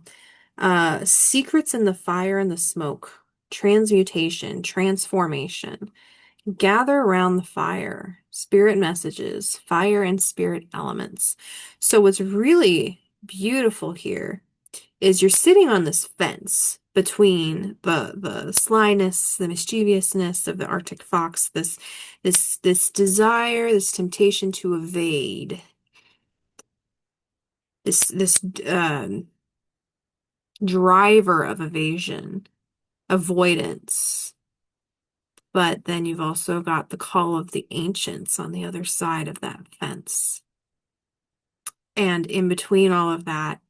Secrets in the fire and the smoke, transmutation, transformation. Gather around the fire, spirit messages, fire and spirit elements. So what's really beautiful here is you're sitting on this fence between the slyness, the mischievousness of the Arctic fox, this desire, this temptation to evade, this driver of evasion, avoidance. But then you've also got the call of the ancients on the other side of that fence. And in between all of that,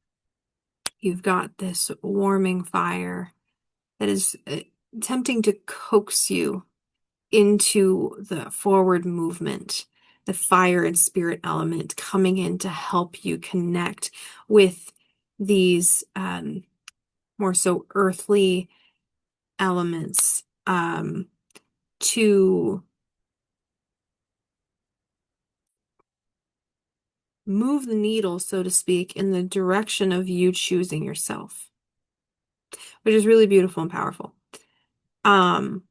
you've got this warming fire that is attempting to coax you into the forward movement, the fire and spirit element coming in to help you connect with these more so earthly elements to move the needle, so to speak, in the direction of you choosing yourself, which is really beautiful and powerful. Um,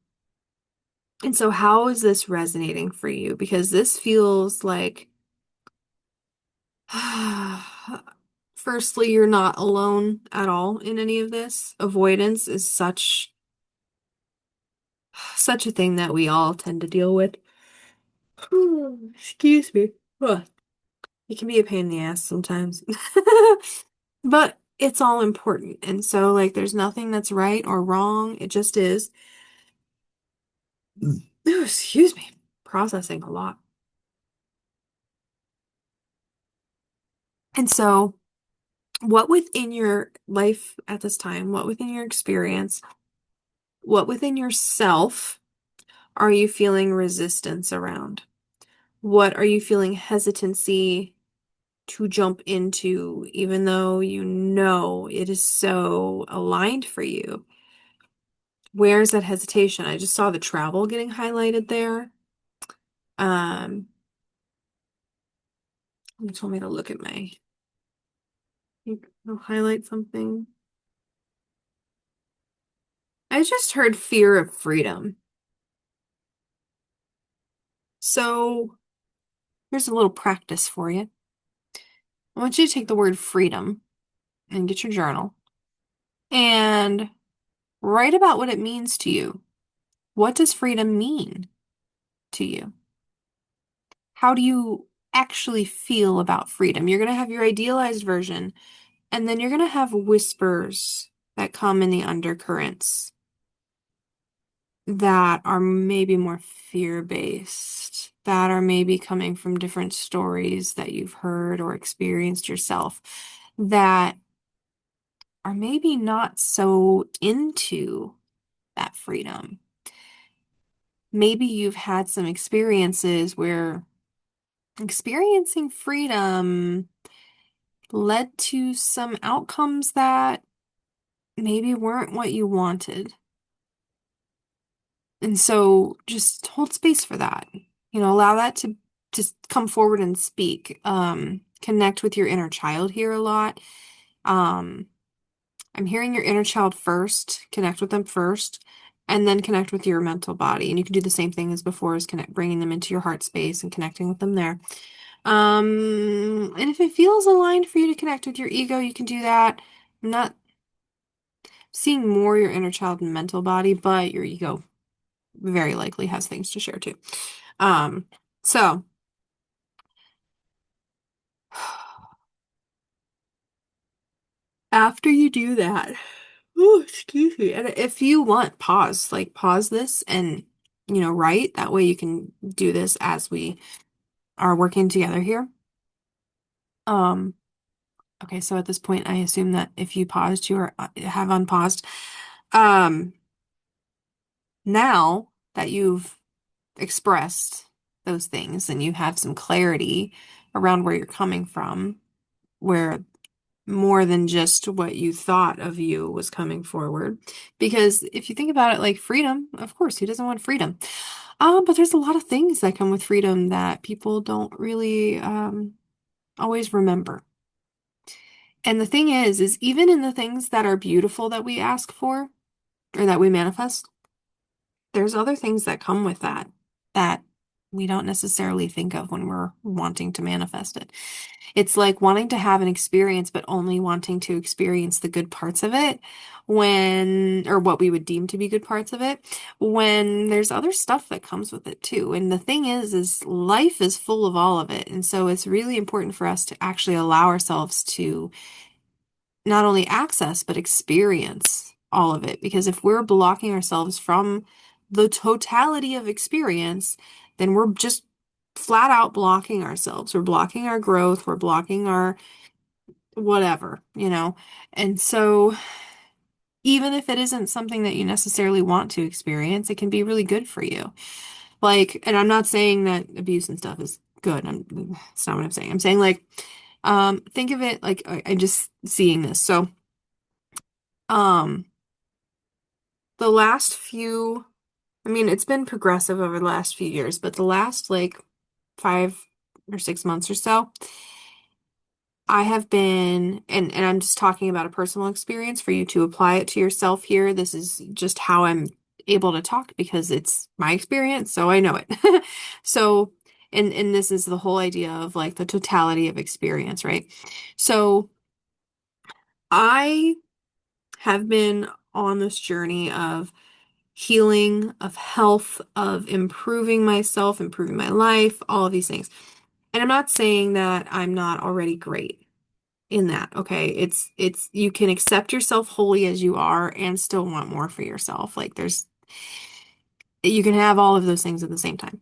and so how is this resonating for you? Because this feels like, firstly, you're not alone at all in any of this. Avoidance is such a thing that we all tend to deal with. Excuse me. Ugh. It can be a pain in the ass sometimes. But it's all important. And so, like, there's nothing that's right or wrong. It just is. Oh, excuse me. Processing a lot. And so, what within your life at this time, what within your experience, what within yourself are you feeling resistance around? What are you feeling hesitancy to jump into, even though you know it is so aligned for you? Where's that hesitation? I just saw the travel getting highlighted there. Um, you told me to look at my, I'll highlight something. I just heard fear of freedom. So here's a little practice for you. I want you to take the word freedom and get your journal and write about what it means to you. What does freedom mean to you? How do you actually feel about freedom? You're going to have your idealized version, and then you're going to have whispers that come in the undercurrents that are maybe more fear-based, that are maybe coming from different stories that you've heard or experienced yourself, that are maybe not so into that freedom. Maybe you've had some experiences where experiencing freedom led to some outcomes that maybe weren't what you wanted. And so just hold space for that. You know, allow that to just come forward and speak. Connect with your inner child here a lot. Um, I'm hearing your inner child first, connect with them first, and then connect with your mental body. And you can do the same thing as before, is connect, bringing them into your heart space and connecting with them there. And if it feels aligned for you to connect with your ego, you can do that. I'm not seeing more your inner child and mental body, but your ego very likely has things to share too. Um, so after you do that, oh, excuse me. And if you want, pause, like pause this and, write. That way you can do this as we are working together here. Um, okay, so at this point, I assume that if you paused, you are have unpaused. Um, Now that you've expressed those things and you have some clarity around where you're coming from, where more than just what you thought of you was coming forward. Because if you think about it like freedom, of course, who doesn't want freedom? But there's a lot of things that come with freedom that people don't really always remember. And the thing is even in the things that are beautiful that we ask for or that we manifest, there's other things that come with that that we don't necessarily think of when we're wanting to manifest it. It's like wanting to have an experience, but only wanting to experience the good parts of it or what we would deem to be good parts of it, when there's other stuff that comes with it too. And the thing is life is full of all of it. And so it's really important for us to actually allow ourselves to not only access, but experience all of it. Because if we're blocking ourselves from the totality of experience, then we're just flat out blocking ourselves. We're blocking our growth. We're blocking our whatever, you know? And so even if it isn't something that you necessarily want to experience, it can be really good for you. Like, and I'm not saying that abuse and stuff is good. That's not what I'm saying. I'm saying like, think of it like I'm just seeing this. So, um, the last few, I mean, it's been progressive over the last few years, but the last like 5 or 6 months or so, I have been, and I'm just talking about a personal experience for you to apply it to yourself here. This is just how I'm able to talk because it's my experience, so I know it. So, and this is the whole idea of like the totality of experience, right? So, I have been on this journey of healing, of health, of improving myself, improving my life, all of these things. And I'm not saying that I'm not already great in that, okay? It's you can accept yourself wholly as you are and still want more for yourself. Like you can have all of those things at the same time.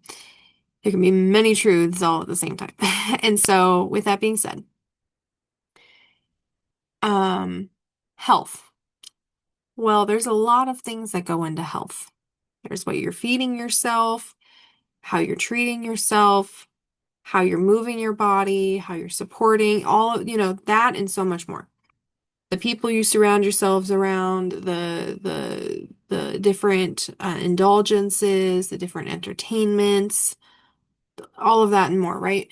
There can be many truths all at the same time. And so with that being said, um, health. Well, there's a lot of things that go into health. There's what you're feeding yourself, how you're treating yourself, how you're moving your body, how you're supporting all of, that and so much more. The people you surround yourselves around, the different indulgences, the different entertainments, all of that and more, right?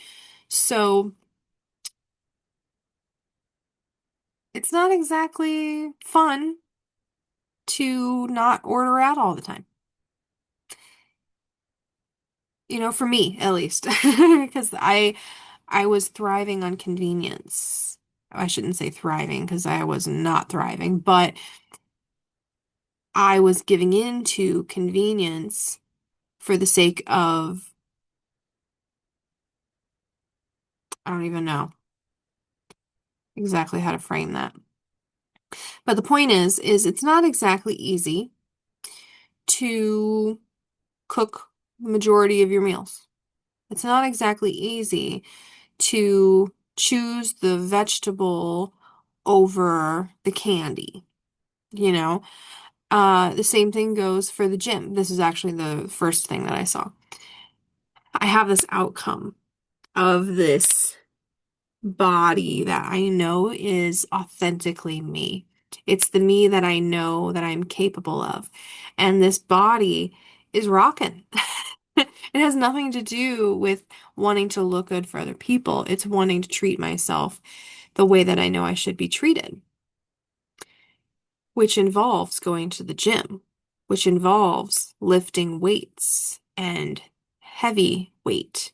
So it's not exactly fun to not order out all the time. For me at least, because I was thriving on convenience. I shouldn't say thriving because I was not thriving, but I was giving in to convenience for the sake of, I don't even know exactly how to frame that. But the point is it's not exactly easy to cook the majority of your meals. It's not exactly easy to choose the vegetable over the candy, you know? The same thing goes for the gym. This is actually the first thing that I saw. I have this outcome of this body that I know is authentically me. It's the me that I know that I'm capable of. And this body is rocking. It has nothing to do with wanting to look good for other people. It's wanting to treat myself the way that I know I should be treated, which involves going to the gym, which involves lifting weights and heavy weight.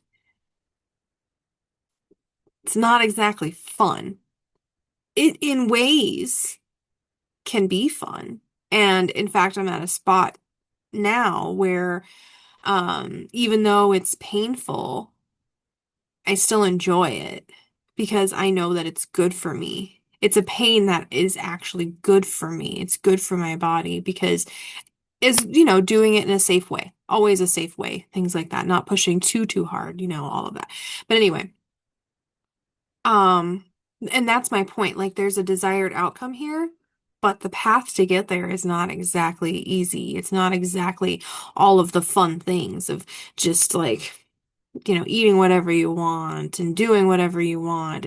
It's not exactly fun. It, in ways, can be fun. And in fact, I'm at a spot now where, even though it's painful, I still enjoy it because I know that it's good for me. It's a pain that is actually good for me. It's good for my body because doing it in a safe way, always a safe way, things like that, not pushing too hard, all of that. But anyway, um, and that's my point. Like there's a desired outcome here, but the path to get there is not exactly easy. It's not exactly all of the fun things of just like, eating whatever you want and doing whatever you want.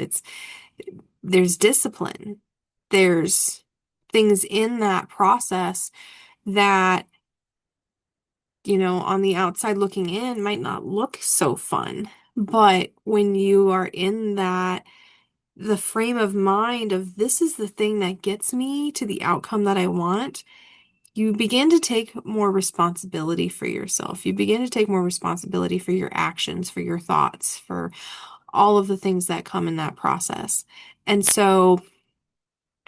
there's discipline. There's things in that process that, on the outside looking in might not look so fun. But when you are in the frame of mind of this is the thing that gets me to the outcome that I want, you begin to take more responsibility for yourself. You begin to take more responsibility for your actions, for your thoughts, for all of the things that come in that process. And so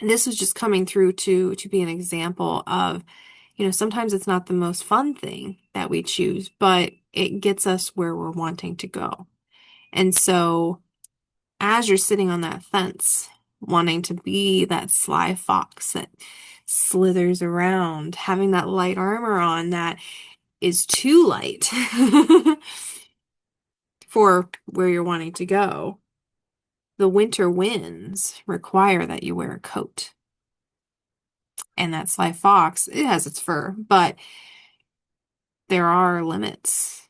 this was just coming through to be an example of, sometimes it's not the most fun thing that we choose, but it gets us where we're wanting to go. And so as you're sitting on that fence, wanting to be that sly fox that slithers around, having that light armor on that is too light for where you're wanting to go, the winter winds require that you wear a coat. And that sly fox, it has its fur, but there are limits.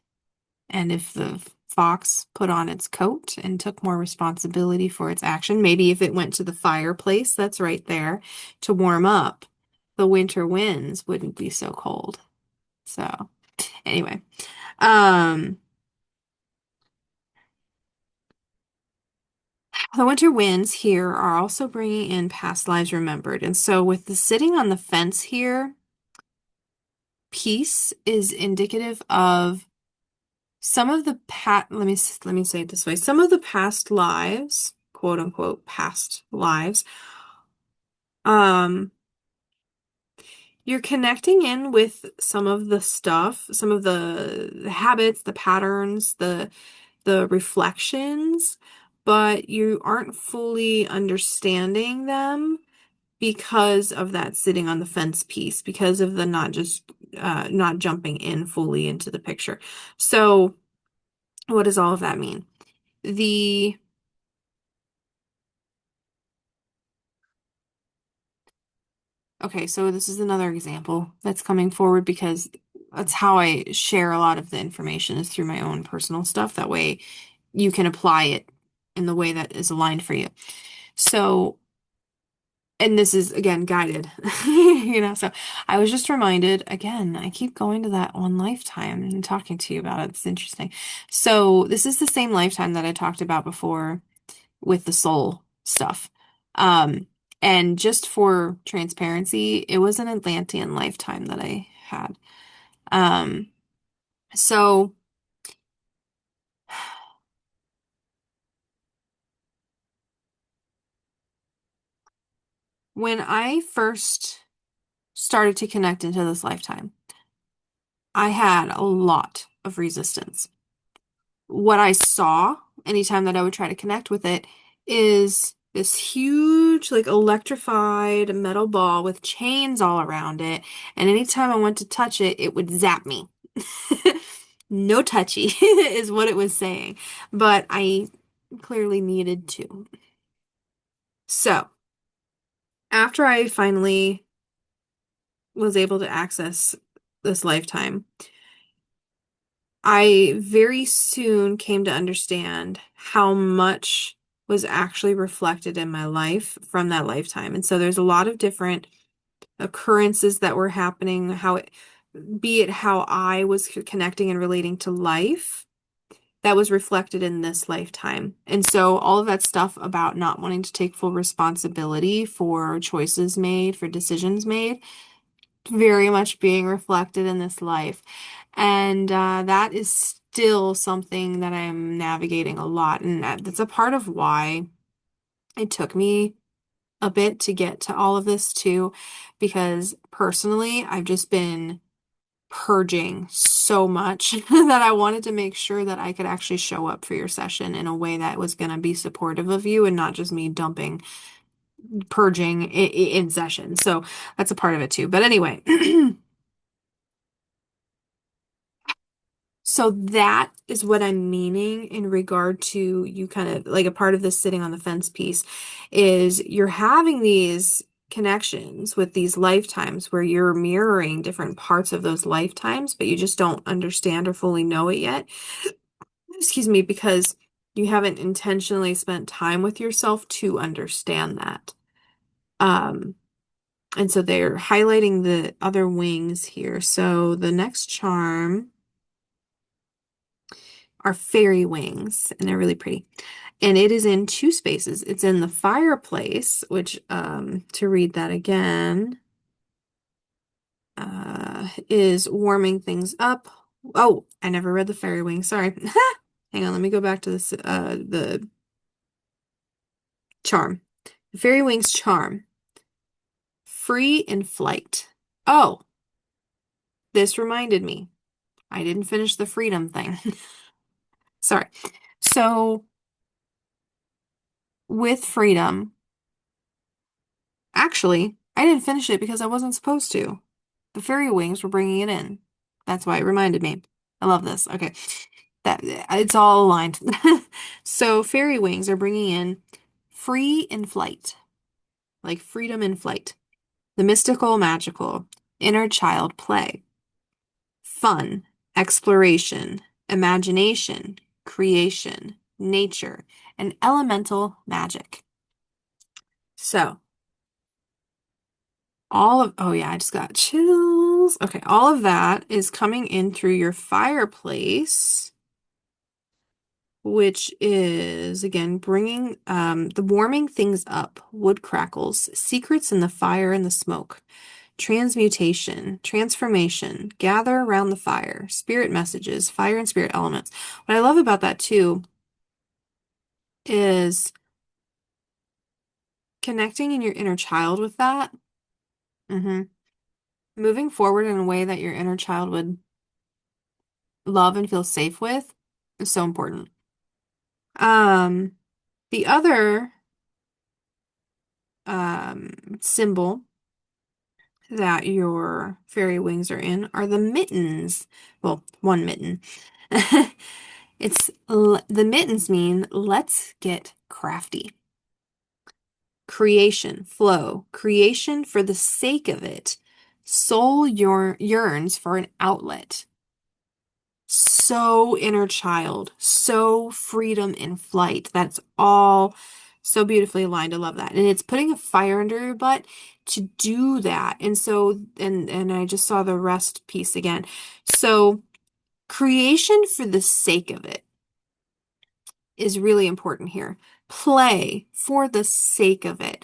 And if the fox put on its coat and took more responsibility for its action, maybe if it went to the fireplace that's right there to warm up, the winter winds wouldn't be so cold. So, anyway, um, the winter winds here are also bringing in past lives remembered. And so, with the sitting on the fence here, peace is indicative of some of the let me say it this way. Some of the past lives, quote unquote, past lives, um, you're connecting in with some of the stuff, some of the habits, the patterns, the reflections, but you aren't fully understanding them because of that sitting on the fence piece, because of the not jumping in fully into the picture. So, what does all of that mean? The Okay, so this is another example that's coming forward because that's how I share a lot of the information is through my own personal stuff. That way you can apply it in the way that is aligned for you. So, and this is again guided, so I was just reminded again, I keep going to that one lifetime and talking to you about it. It's interesting. So, this is the same lifetime that I talked about before with the soul stuff. Um, and just for transparency, it was an Atlantean lifetime that I had. Um, so when I first started to connect into this lifetime, I had a lot of resistance. What I saw anytime that I would try to connect with it is this huge, like electrified metal ball with chains all around it. And anytime I went to touch it, it would zap me. No touchy is what it was saying, but I clearly needed to. So, after I finally was able to access this lifetime, I very soon came to understand how much was actually reflected in my life from that lifetime. And so there's a lot of different occurrences that were happening, be it how I was connecting and relating to life that was reflected in this lifetime. And so all of that stuff about not wanting to take full responsibility for choices made, for decisions made, very much being reflected in this life. And that is still something that I'm navigating a lot. And that's a part of why it took me a bit to get to all of this too, because personally, I've just been purging so much that I wanted to make sure that I could actually show up for your session in a way that was going to be supportive of you and not just me dumping purging in session. So that's a part of it too. But anyway, so that is what I'm meaning in regard to you kind of like a part of this sitting on the fence piece is you're having these connections with these lifetimes where you're mirroring different parts of those lifetimes, but you just don't understand or fully know it yet. Excuse me, because You haven't intentionally spent time with yourself to understand that. Um, and so they're highlighting the other wings here. So the next charm are fairy wings, and they're really pretty. And it is in two spaces. It's in the fireplace, which, to read that again, is warming things up. Oh, I never read the fairy wing. Sorry. Hang on, let me go back to this, the charm. The fairy wings charm. Free in flight. Oh, this reminded me. I didn't finish the freedom thing. Sorry. So, with freedom, actually, I didn't finish it because I wasn't supposed to. The fairy wings were bringing it in. That's why it reminded me. I love this. Okay. That it's all aligned. So, fairy wings are bringing in free in flight, like freedom in flight, the mystical, magical, inner child play, fun, exploration, imagination, creation, nature, and elemental magic. So, oh yeah, I just got chills. Okay, all of that is coming in through your fireplace, which is again bringing the warming things up, wood crackles, secrets in the fire and the smoke, transmutation, transformation, gather around the fire, spirit messages, fire and spirit elements. What I love about that too is connecting in your inner child with that. hmm Moving forward in a way that your inner child would love and feel safe with is so important. Um, the other symbol that your fairy wings are in are the mittens. Well, one mitten. The mittens mean let's get crafty. Creation, flow, creation for the sake of it. Soul yearns for an outlet. So inner child, so freedom in flight. That's all so beautifully aligned. I love that. And it's putting a fire under your butt to do that. And so, and I just saw the rest piece again. So creation for the sake of it is really important here. Play for the sake of it,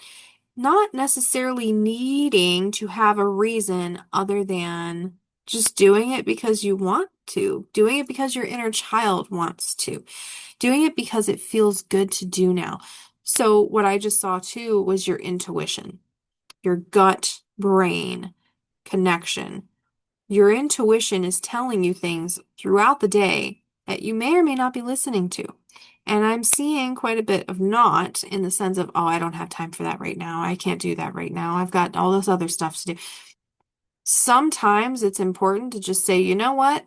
not necessarily needing to have a reason other than just doing it because you want to, doing it because your inner child wants to, doing it because it feels good to do now. So, what I just saw too was your intuition, your gut brain connection. Your intuition is telling you things throughout the day that you may or may not be listening to. And I'm seeing quite a bit of not in the sense of, oh, I don't have time for that right now. I can't do that right now. I've got all this other stuff to do. Sometimes it's important to just say, you know what?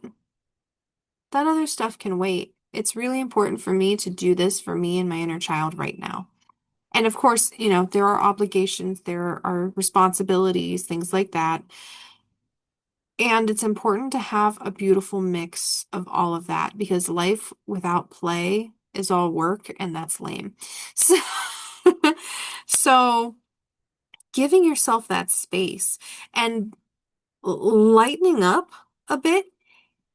That other stuff can wait. It's really important for me to do this for me and my inner child right now. And of course, there are obligations, there are responsibilities, things like that. And it's important to have a beautiful mix of all of that because life without play is all work and that's lame. So, so giving yourself that space and lightening up a bit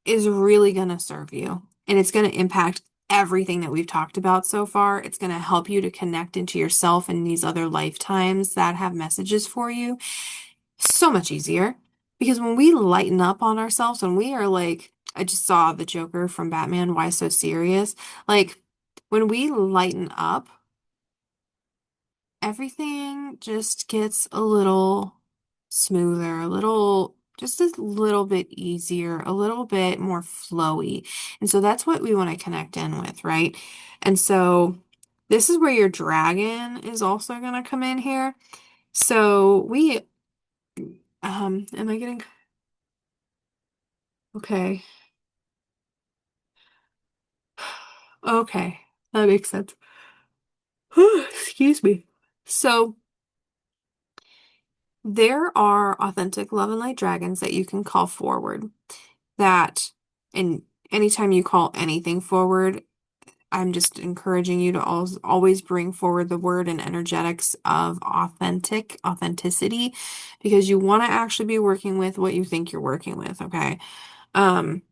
is really going to serve you. And it's going to impact everything that we've talked about so far. It's going to help you to connect into yourself in these other lifetimes that have messages for you so much easier. Because when we lighten up on ourselves, when we are like, I just saw the Joker from Batman, Why So Serious? Like, when we lighten up, everything just gets a little smoother, just a little bit easier, a little bit more flowy. And so that's what we want to connect in with, right? And so this is where your dragon is also going to come in here. So am I getting, okay. Okay, that makes sense. Excuse me. So there are authentic love and light dragons that you can call forward that, and anytime you call anything forward, I'm just encouraging you to always bring forward the word and energetics of authenticity, because you want to actually be working with what you think you're working with, okay? Um,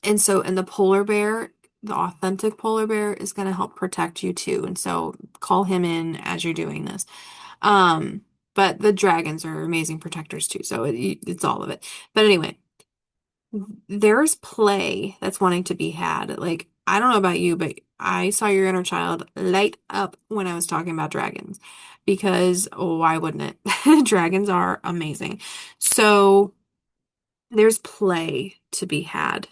and the polar bear, the authentic polar bear is going to help protect you too. And so call him in as you're doing this. Um, but the dragons are amazing protectors too. So it's all of it. But anyway, there's play that's wanting to be had. Like, I don't know about you, but I saw your inner child light up when I was talking about dragons because why wouldn't it? Dragons are amazing. So there's play to be had.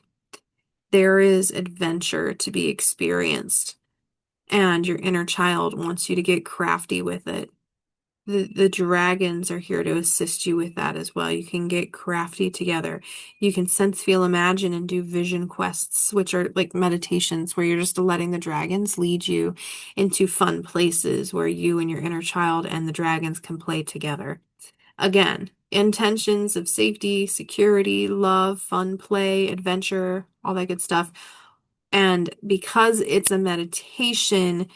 There is adventure to be experienced, and your inner child wants you to get crafty with it. The dragons are here to assist you with that as well. You can get crafty together. You can sense, feel, imagine, and do vision quests, which are like meditations where you're just letting the dragons lead you into fun places where you and your inner child and the dragons can play together. Again, intentions of safety, security, love, fun, play, adventure, all that good stuff. And because it's a meditation,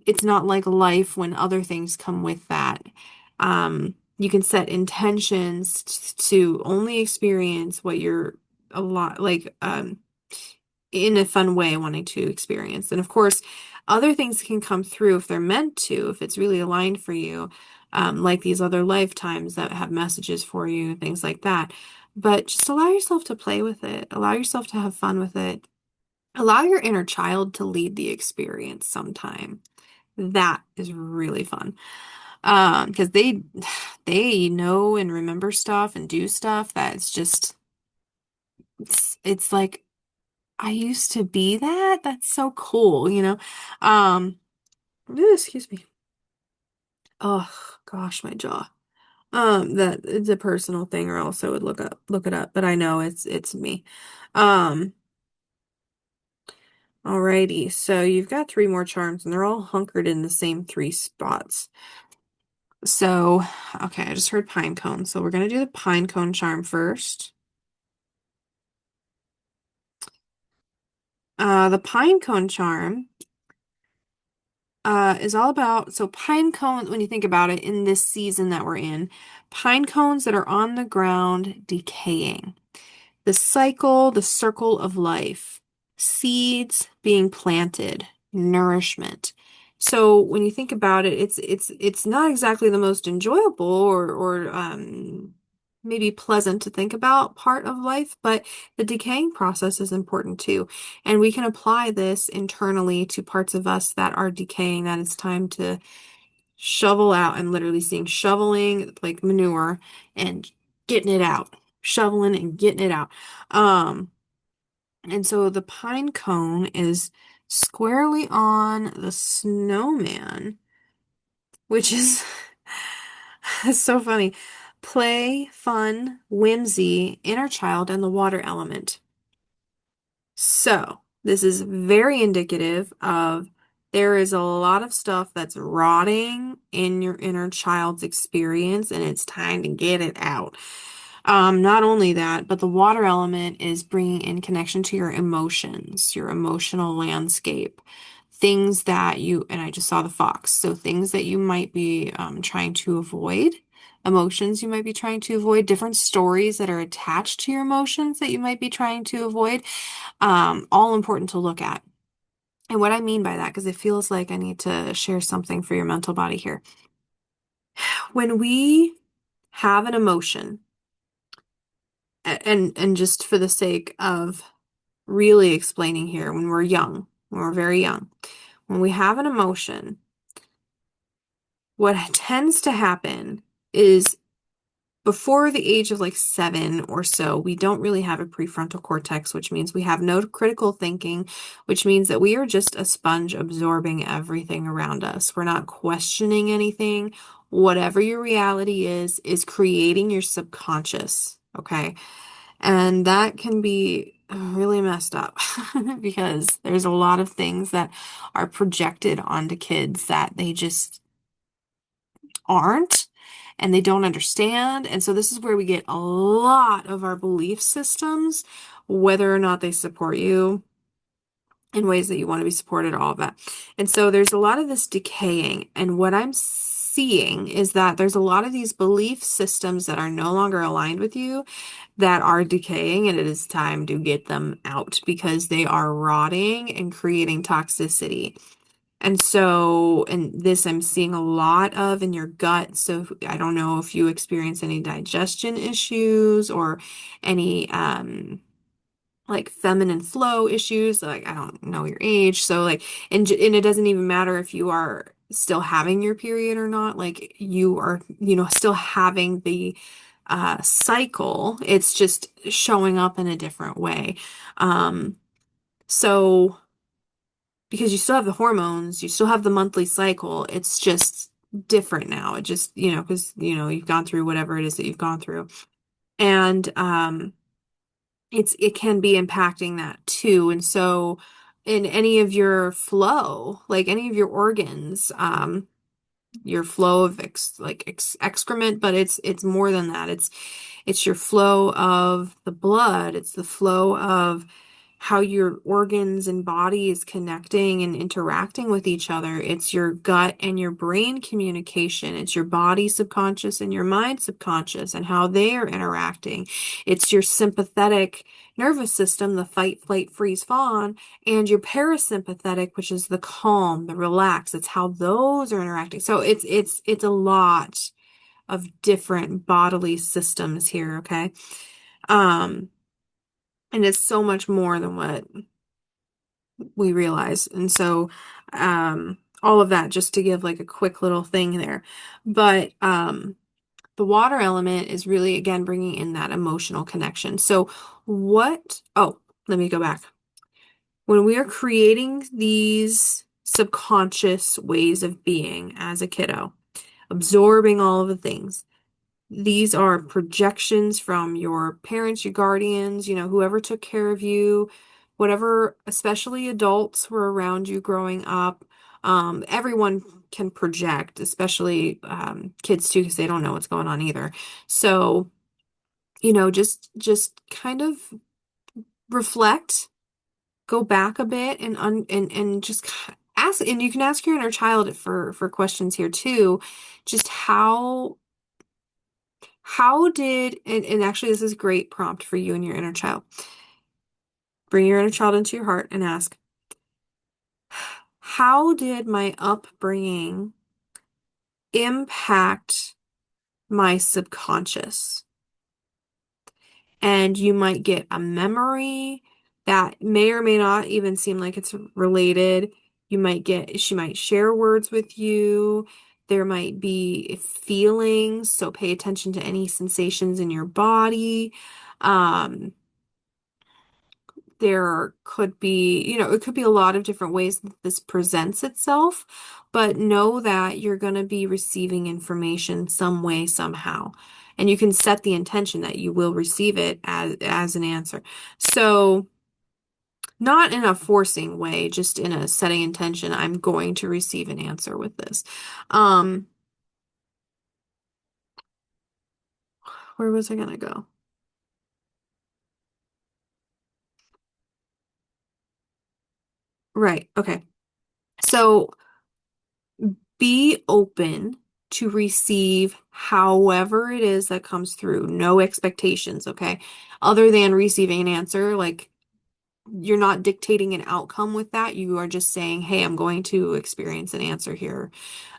it's not like life when other things come with that. You can set intentions to only experience what you're a lot like in a fun way wanting to experience. And of course, other things can come through if they're meant to, if it's really aligned for you, like these other lifetimes that have messages for you, things like that. But just allow yourself to play with it, allow yourself to have fun with it, allow your inner child to lead the experience sometime. That is really fun. Because they know and remember stuff and do stuff that's just it's like I used to be that. That's so cool, you know? Um, excuse me. Oh gosh, my jaw. That it's a personal thing, or else I would look it up, but I know it's me. Um, Alrighty, so you've got three more charms and they're all hunkered in the same three spots. So, okay, I just heard pine cone. So we're gonna do the pine cone charm first. The pine cone charm is all about, so pine cones, when you think about it, in this season that we're in, pine cones that are on the ground decaying. The cycle, the circle of life, seeds being planted, nourishment. So when you think about it, it's not exactly the most enjoyable or maybe pleasant to think about part of life, but the decaying process is important too. And we can apply this internally to parts of us that are decaying, that it's time to shovel out. I'm literally seeing shoveling like manure and getting it out, shoveling and getting it out. Um, and so the pine cone is squarely on the snowman, which is it's so funny. Play, fun, whimsy, inner child, and the water element. So, this is very indicative of there is a lot of stuff that's rotting in your inner child's experience, and it's time to get it out. Not only that, but the water element is bringing in connection to your emotions, your emotional landscape, things that and I just saw the fox, so things that you might be trying to avoid. Emotions you might be trying to avoid, different stories that are attached to your emotions that you might be trying to avoid, all important to look at. And what I mean by that, because it feels like I need to share something for your mental body here. When we have an emotion, and just for the sake of really explaining here, when we're young, when we're very young, when we have an emotion, what tends to happen is before the age of like 7 or so, we don't really have a prefrontal cortex, which means we have no critical thinking, which means that we are just a sponge absorbing everything around us. We're not questioning anything. Whatever your reality is creating your subconscious, okay? And that can be really messed up because there's a lot of things that are projected onto kids that they just aren't and they don't understand. And so this is where we get a lot of our belief systems, whether or not they support you. in ways that you want to be supported, all of that. And so there's a lot of this decaying. And what I'm seeing is that there's a lot of these belief systems that are no longer aligned with you that are decaying, and it is time to get them out because they are rotting and creating toxicity. And so, and this I'm seeing a lot of in your gut. So I don't know if you experience any digestion issues or any like feminine flow issues. Like I don't know your age. So like and it doesn't even matter if you are still having your period or not. Like you are, still having the cycle. It's just showing up in a different way. Um, so because you still have the hormones, you still have the monthly cycle. It's just different now. It just, because, you've gone through whatever it is that you've gone through. And it can be impacting that too. And so in any of your flow, like any of your organs, your flow of excrement, but it's more than that. It's your flow of the blood. It's the flow of how your organs and body is connecting and interacting with each other. It's your gut and your brain communication. It's your body subconscious and your mind subconscious and how they are interacting. It's your sympathetic nervous system, the fight, flight, freeze, fawn, and your parasympathetic, which is the calm, the relax. It's how those are interacting. So it's a lot of different bodily systems here, okay? Um, and it's so much more than what we realize. And so, all of that just to give like a quick little thing there. But, the water element is really, again, bringing in that emotional connection. So let me go back. When we are creating these subconscious ways of being as a kiddo, absorbing all of the things, these are projections from your parents, your guardians, whoever took care of you, whatever, especially adults were around you growing up. Everyone can project, especially kids too, because they don't know what's going on either. So, just kind of reflect, go back a bit, and just ask, and you can ask your inner child for questions here too. Just how did, and actually this is a great prompt for you and your inner child. Bring your inner child into your heart and ask, how did my upbringing impact my subconscious? And you might get a memory that may or may not even seem like it's related. She might share words with you. There might be feelings, so pay attention to any sensations in your body. Um, there could be, it could be a lot of different ways that this presents itself, but know that you're going to be receiving information some way, somehow. And you can set the intention that you will receive it as an answer. So, not in a forcing way, just in a setting intention, I'm going to receive an answer with this. Um, where was I going to go? Right. Okay. So, be open to receive however it is that comes through. No expectations, okay? Other than receiving an answer, like you're not dictating an outcome with that. You are just saying, hey, I'm going to experience an answer here.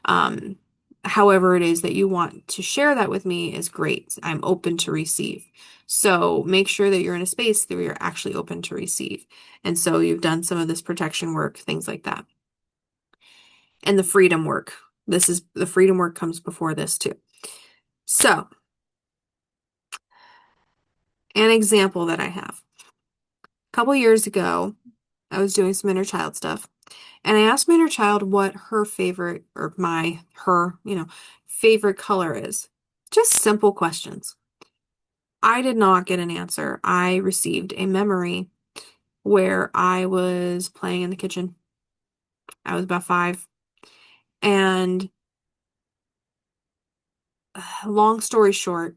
Um, However it is that you want to share that with me is great. I'm open to receive. So make sure that you're in a space that you're actually open to receive. And so you've done some of this protection work, things like that. And the freedom work. The freedom work comes before this too. So, an example that I have. A couple years ago, I was doing some inner child stuff, and I asked my inner child what her favorite, or her, favorite color is. Just simple questions. I did not get an answer. I received a memory where I was playing in the kitchen. I was about 5. And long story short,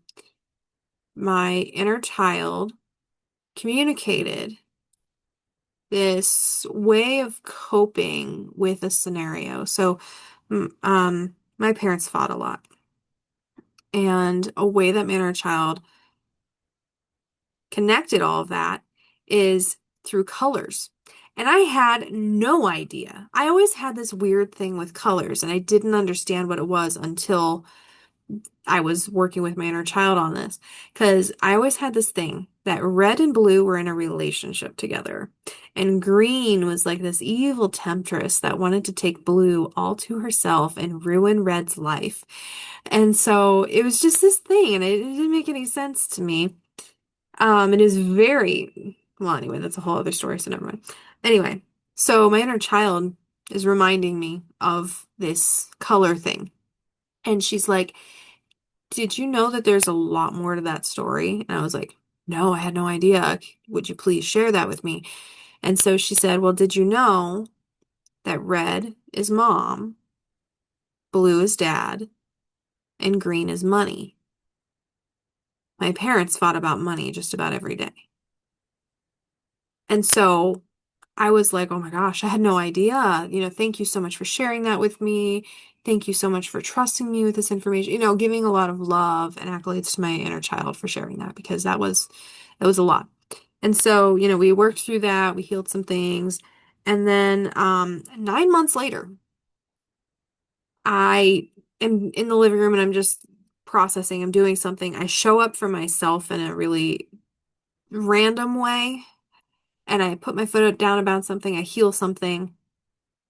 my inner child communicated this way of coping with a scenario. So, my parents fought a lot, and a way that my inner child connected all of that is through colors. And I had no idea. I always had this weird thing with colors, and I didn't understand what it was until I was working with my inner child on this. Because I always had this thing that red and blue were in a relationship together, and green was like this evil temptress that wanted to take blue all to herself and ruin red's life. And so it was just this thing, and it didn't make any sense to me. It is very, well, anyway, that's a whole other story, so never mind. Anyway, so my inner child is reminding me of this color thing. And she's like, did you know that there's a lot more to that story? And I was like, no, I had no idea. Would you please share that with me? And so she said, well, did you know that red is mom, blue is dad, and green is money? My parents fought about money just about every day. And so I was like, oh my gosh, I had no idea. Thank you so much for sharing that with me. Thank you so much for trusting me with this information. Giving a lot of love and accolades to my inner child for sharing that because that was a lot. And so, we worked through that, we healed some things. And then 9 months later, I am in the living room and I'm just processing, I'm doing something. I show up for myself in a really random way and I put my foot down about something, I heal something.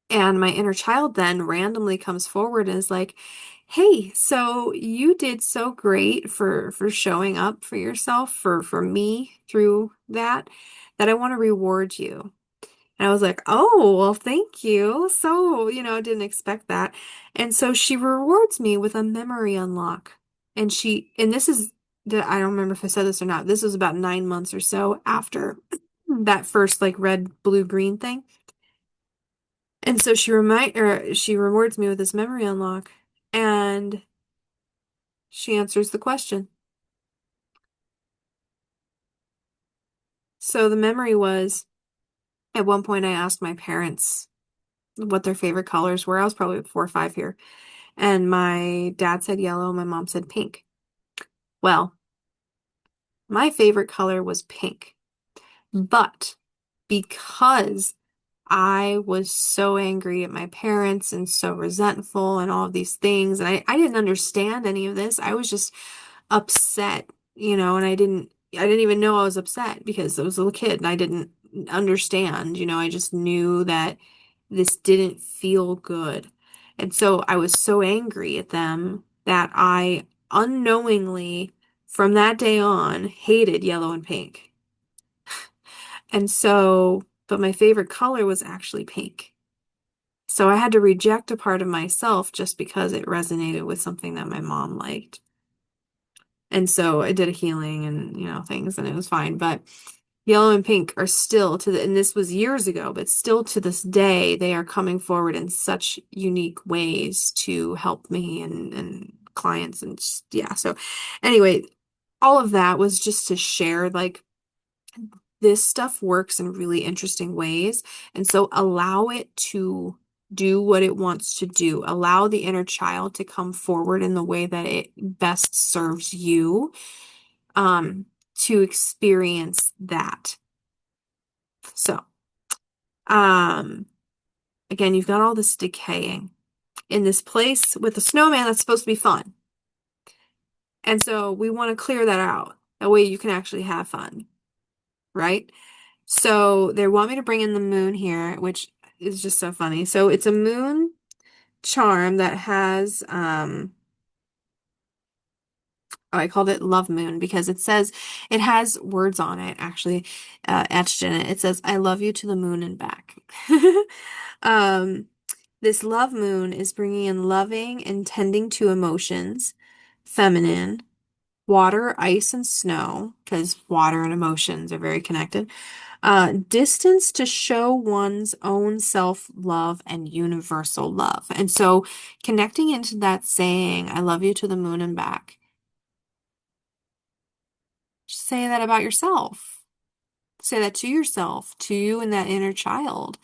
And my inner child then randomly comes forward and is like, "Hey, so you did so great for showing up for yourself for me through that I want to reward you." And I was like, "Oh, well, thank you." So, didn't expect that. And so she rewards me with a memory unlock. And this is I don't remember if I said this or not. This was about 9 months or so after that first like red, blue, green thing. And so she rewards me with this memory unlock and she answers the question. So the memory was at one point I asked my parents what their favorite colors were. I was probably 4 or 5 here. And my dad said yellow, my mom said pink. Well, my favorite color was pink. But because I was so angry at my parents and so resentful and all of these things, and I didn't understand any of this. I was just upset, and I didn't even know I was upset because I was a little kid and I didn't understand, I just knew that this didn't feel good. And so I was so angry at them that I unknowingly, from that day on, hated yellow and pink. And so, but my favorite color was actually pink. So I had to reject a part of myself just because it resonated with something that my mom liked. And so I did a healing and, things and it was fine. But yellow and pink are still and this was years ago, but still to this day, they are coming forward in such unique ways to help me and clients and yeah. So anyway, all of that was just to share like this stuff works in really interesting ways. And so allow it to do what it wants to do. Allow the inner child to come forward in the way that it best serves you, to experience that. So, um, again, you've got all this decaying in this place with a snowman that's supposed to be fun. And so we want to clear that out. That way you can actually have fun, right? So they want me to bring in the moon here, which is just so funny. So it's a moon charm that has, I called it Love Moon because it has words on it actually, etched in it. It says, I love you to the moon and back. Um, this love moon is bringing in loving and tending to emotions, feminine, water, ice, and snow, because water and emotions are very connected. Distance to show one's own self-love and universal love. And so connecting into that saying, I love you to the moon and back. Just say that about yourself. Say that to yourself, to you and that inner child.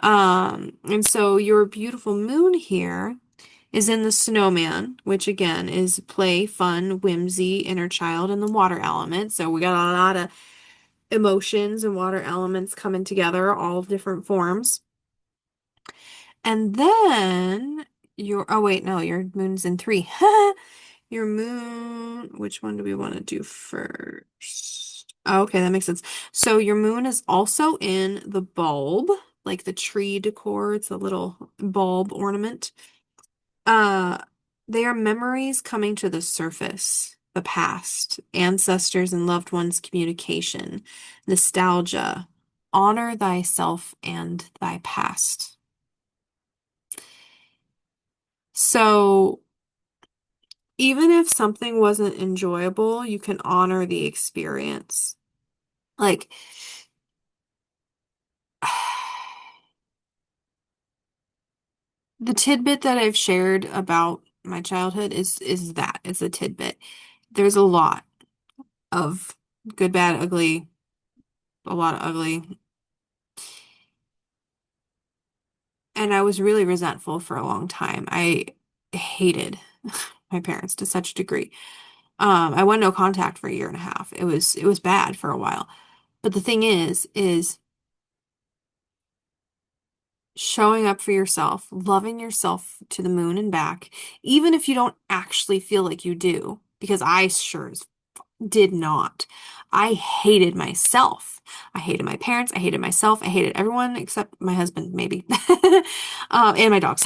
And so your beautiful moon here is in the snowman, which again is play, fun, whimsy, inner child, and the water element. So we got a lot of emotions and water elements coming together, all different forms. And then oh wait, no, your moon's in three. Your moon, which one do we want to do first? Oh, okay, that makes sense. So your moon is also in the bulb, like the tree decor. It's a little bulb ornament. Uh, they are memories coming to the surface, the past, ancestors and loved ones communication, nostalgia. Honor thyself and thy past. So even if something wasn't enjoyable, you can honor the experience. Like, the tidbit that I've shared about my childhood is that it's a tidbit. There's a lot of good, bad, ugly, a lot of ugly. And I was really resentful for a long time. I hated my parents to such a degree. I went no contact for a year and a half. It was bad for a while. But the thing is showing up for yourself, loving yourself to the moon and back, even if you don't actually feel like you do, because I sure as did not. I hated myself. I hated my parents. I hated myself. I hated everyone except my husband, maybe. And my dogs.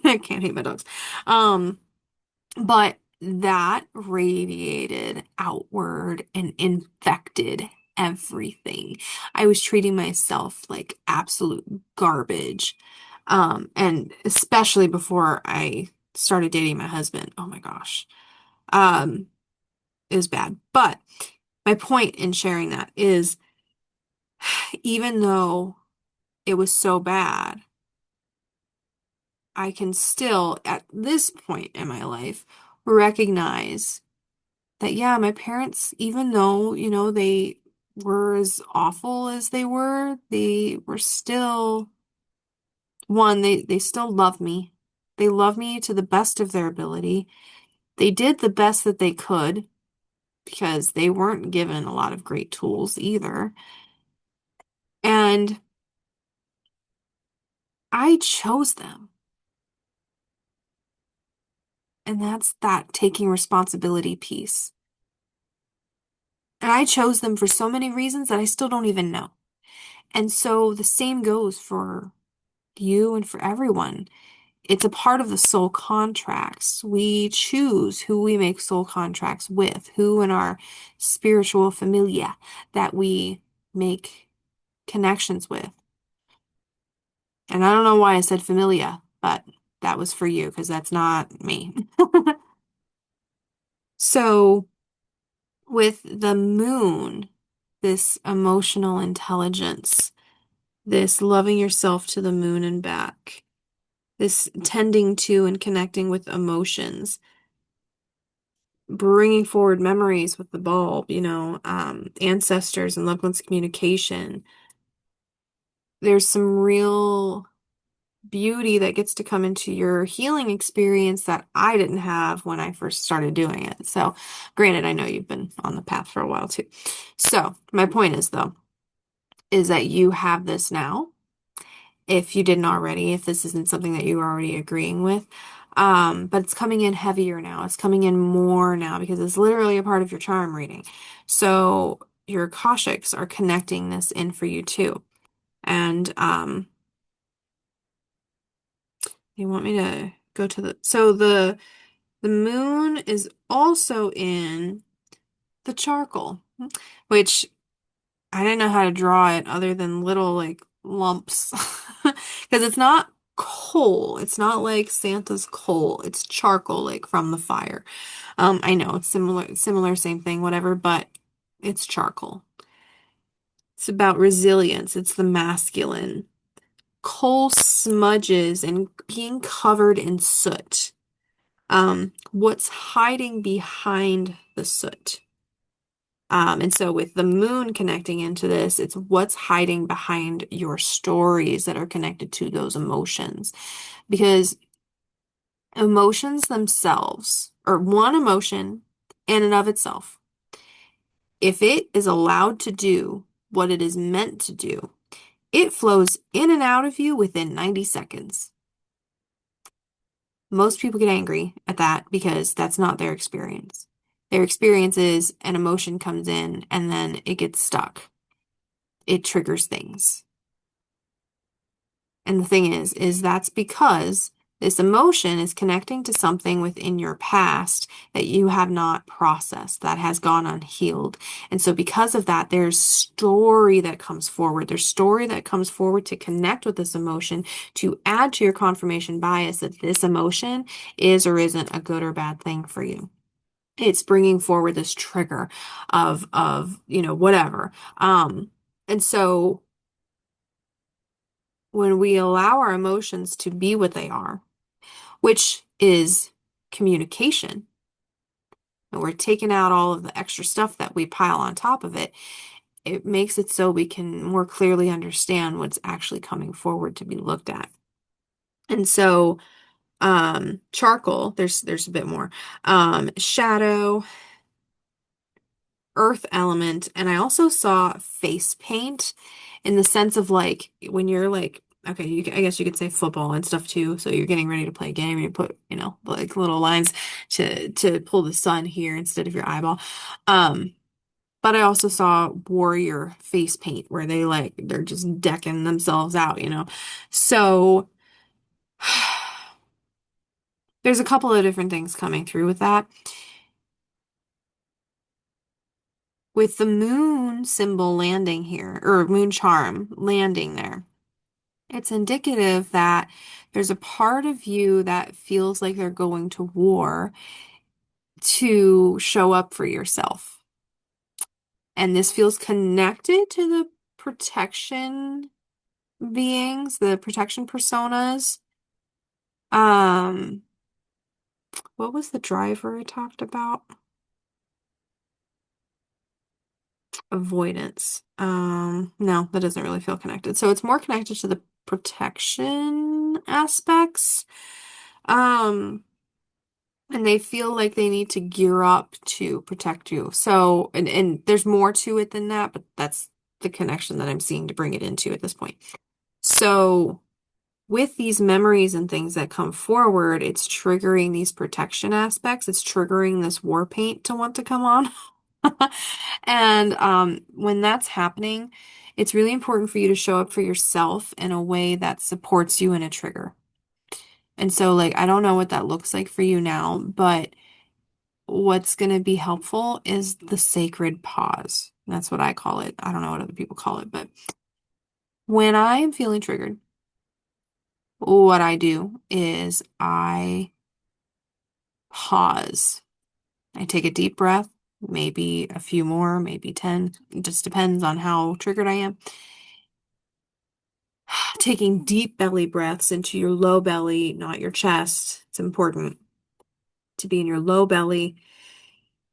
I can't hate my dogs. Um, but that radiated outward and infected everything. I was treating myself like absolute garbage. And especially before I started dating my husband. Oh my gosh. Um, it was bad. But my point in sharing that is even though it was so bad, I can still, at this point in my life, recognize that, yeah, my parents, even though, they were as awful as they were still, one, they still love me. They love me to the best of their ability. They did the best that they could because they weren't given a lot of great tools either. And I chose them. And that's that taking responsibility piece. And I chose them for so many reasons that I still don't even know. And so the same goes for you and for everyone. It's a part of the soul contracts. We choose who we make soul contracts with, who in our spiritual familia that we make connections with. And I don't know why I said familia, but that was for you because that's not me. So, with the moon, this emotional intelligence, this loving yourself to the moon and back, this tending to and connecting with emotions, bringing forward memories with the bulb, ancestors and loved ones communication. There's some real beauty that gets to come into your healing experience that I didn't have when I first started doing it. So, granted, I know you've been on the path for a while too. So, my point is, though, is that you have this now. If you didn't already, if this isn't something that you're already agreeing with. But it's coming in heavier now. It's coming in more now because it's literally a part of your charm reading. So your Akashics are connecting this in for you too. And you want me to go to the moon is also in the charcoal, which I didn't know how to draw it other than little like lumps because it's not coal. It's not like Santa's coal. It's charcoal like from the fire. I know it's similar, same thing, whatever, but it's charcoal. It's about resilience. It's the masculine. Coal smudges and being covered in soot. What's hiding behind the soot? And so with the moon connecting into this, it's what's hiding behind your stories that are connected to those emotions. Because emotions themselves, or one emotion in and of itself, if it is allowed to do what it is meant to do, it flows in and out of you within 90 seconds. Most people get angry at that because that's not their experience. Their experience is an emotion comes in and then it gets stuck. It triggers things. And the thing is that's because this emotion is connecting to something within your past that you have not processed, that has gone unhealed. And so because of that, there's story that comes forward. There's story that comes forward to connect with this emotion, to add to your confirmation bias that this emotion is or isn't a good or bad thing for you. It's bringing forward this trigger of whatever. And so when we allow our emotions to be what they are, which is communication, and we're taking out all of the extra stuff that we pile on top of it, it makes it so we can more clearly understand what's actually coming forward to be looked at. And so, charcoal, there's a bit more. Shadow, earth element, and I also saw face paint in the sense of like when you're like, okay, I guess you could say football and stuff too. So you're getting ready to play a game, and you put, like little lines to pull the sun here instead of your eyeball. Um, but I also saw warrior face paint where they're just decking themselves out. So there's a couple of different things coming through with that. With the moon symbol landing here, or moon charm landing there, it's indicative that there's a part of you that feels like they're going to war to show up for yourself. And this feels connected to the protection beings, the protection personas. Um, what was the driver I talked about? Avoidance. No, that doesn't really feel connected. So it's more connected to the protection aspects. Um, and they feel like they need to gear up to protect you. So, and there's more to it than that, but that's the connection that I'm seeing to bring it into at this point. So, with these memories and things that come forward, it's triggering these protection aspects. It's triggering this war paint to want to come on. And when that's happening, it's really important for you to show up for yourself in a way that supports you in a trigger. And so, like, I don't know what that looks like for you now, but what's going to be helpful is the sacred pause. That's what I call it. I don't know what other people call it, but when I am feeling triggered, what I do is I pause. I take a deep breath, maybe a few more, maybe 10. It just depends on how triggered I am. Taking deep belly breaths into your low belly, not your chest. It's important to be in your low belly.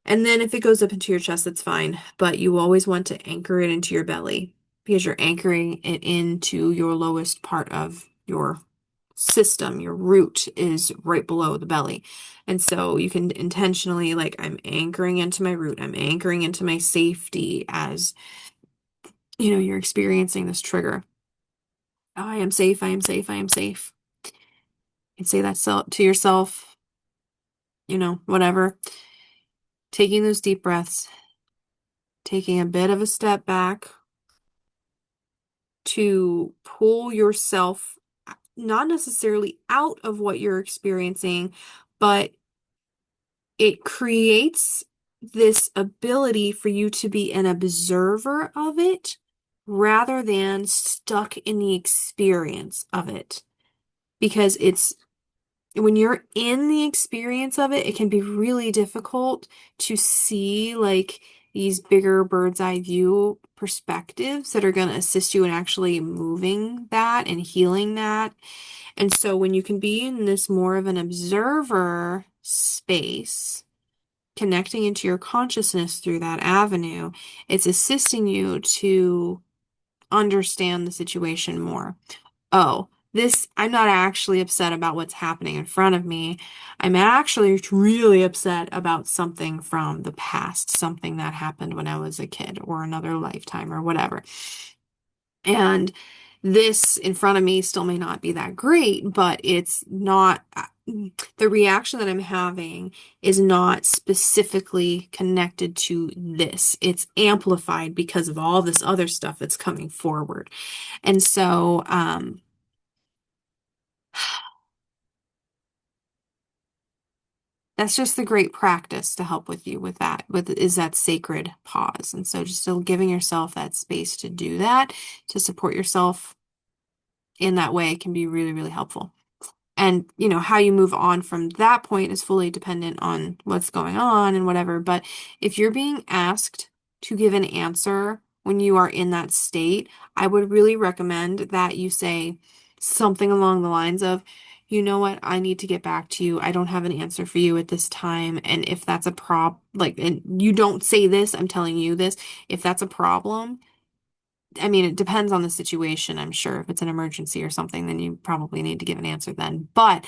And then if it goes up into your chest, that's fine. But you always want to anchor it into your belly because you're anchoring it into your lowest part of your system. Your root is right below the belly. And so you can intentionally, like, I'm anchoring into my root. I'm anchoring into my safety as, you're experiencing this trigger. I am safe. I am safe. I am safe. You can say that to yourself, whatever. Taking those deep breaths, taking a bit of a step back to pull yourself not necessarily out of what you're experiencing, but it creates this ability for you to be an observer of it rather than stuck in the experience of it. Because when you're in the experience of it, it can be really difficult to see like these bigger bird's eye view perspectives that are going to assist you in actually moving that and healing that. And so when you can be in this more of an observer space, connecting into your consciousness through that avenue, it's assisting you to understand the situation more. Oh, I'm not actually upset about what's happening in front of me. I'm actually really upset about something from the past, something that happened when I was a kid or another lifetime or whatever. And this in front of me still may not be that great, but it's not, the reaction that I'm having is not specifically connected to this. It's amplified because of all this other stuff that's coming forward. And so, that's just the great practice to help with you with that, with is that sacred pause. And so just still giving yourself that space to do that, to support yourself in that way can be really, really helpful. And, how you move on from that point is fully dependent on what's going on and whatever. But if you're being asked to give an answer when you are in that state, I would really recommend that you say something along the lines of, you know what, I need to get back to you. I don't have an answer for you at this time. And if that's a and you don't say this, I'm telling you this, if that's a problem, I mean, it depends on the situation, I'm sure. If it's an emergency or something, then you probably need to give an answer then. But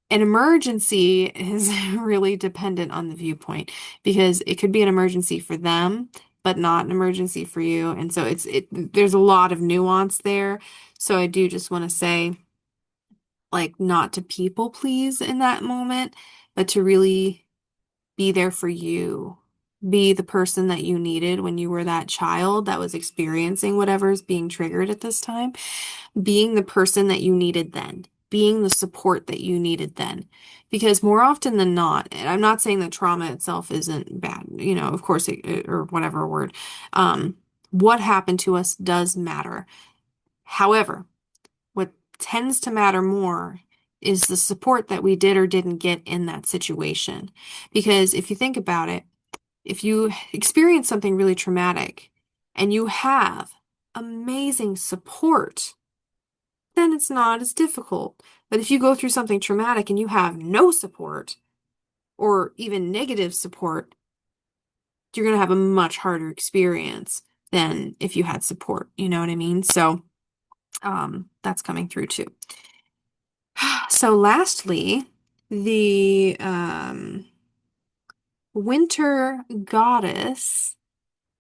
an emergency is really dependent on the viewpoint because it could be an emergency for them, but not an emergency for you. And so there's a lot of nuance there. So I do just want to say, like, not to people please in that moment, but to really be there for you. Be the person that you needed when you were that child that was experiencing whatever's being triggered at this time. Being the person that you needed then. Being the support that you needed then. Because more often than not, and I'm not saying that trauma itself isn't bad, of course, or whatever word, what happened to us does matter. However, what tends to matter more is the support that we did or didn't get in that situation. Because if you think about it, if you experience something really traumatic and you have amazing support, then it's not as difficult. But if you go through something traumatic and you have no support or even negative support, you're going to have a much harder experience than if you had support. You know what I mean? So, that's coming through too. So lastly, the winter goddess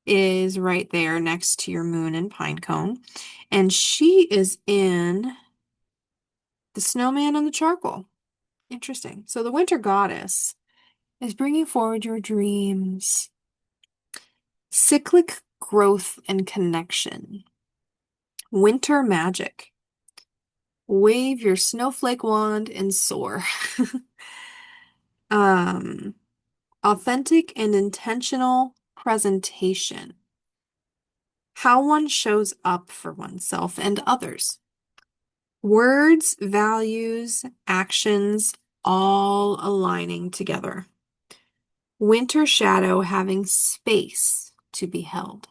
is right there next to your moon and pine cone. And she is in the snowman and the charcoal. Interesting. So the winter goddess is bringing forward your dreams, cyclic growth and connection, winter magic. Wave your snowflake wand and soar. Um, Authentic and intentional presentation. How one shows up for oneself and others. Words, values, actions, all aligning together. Winter shadow having space to be held.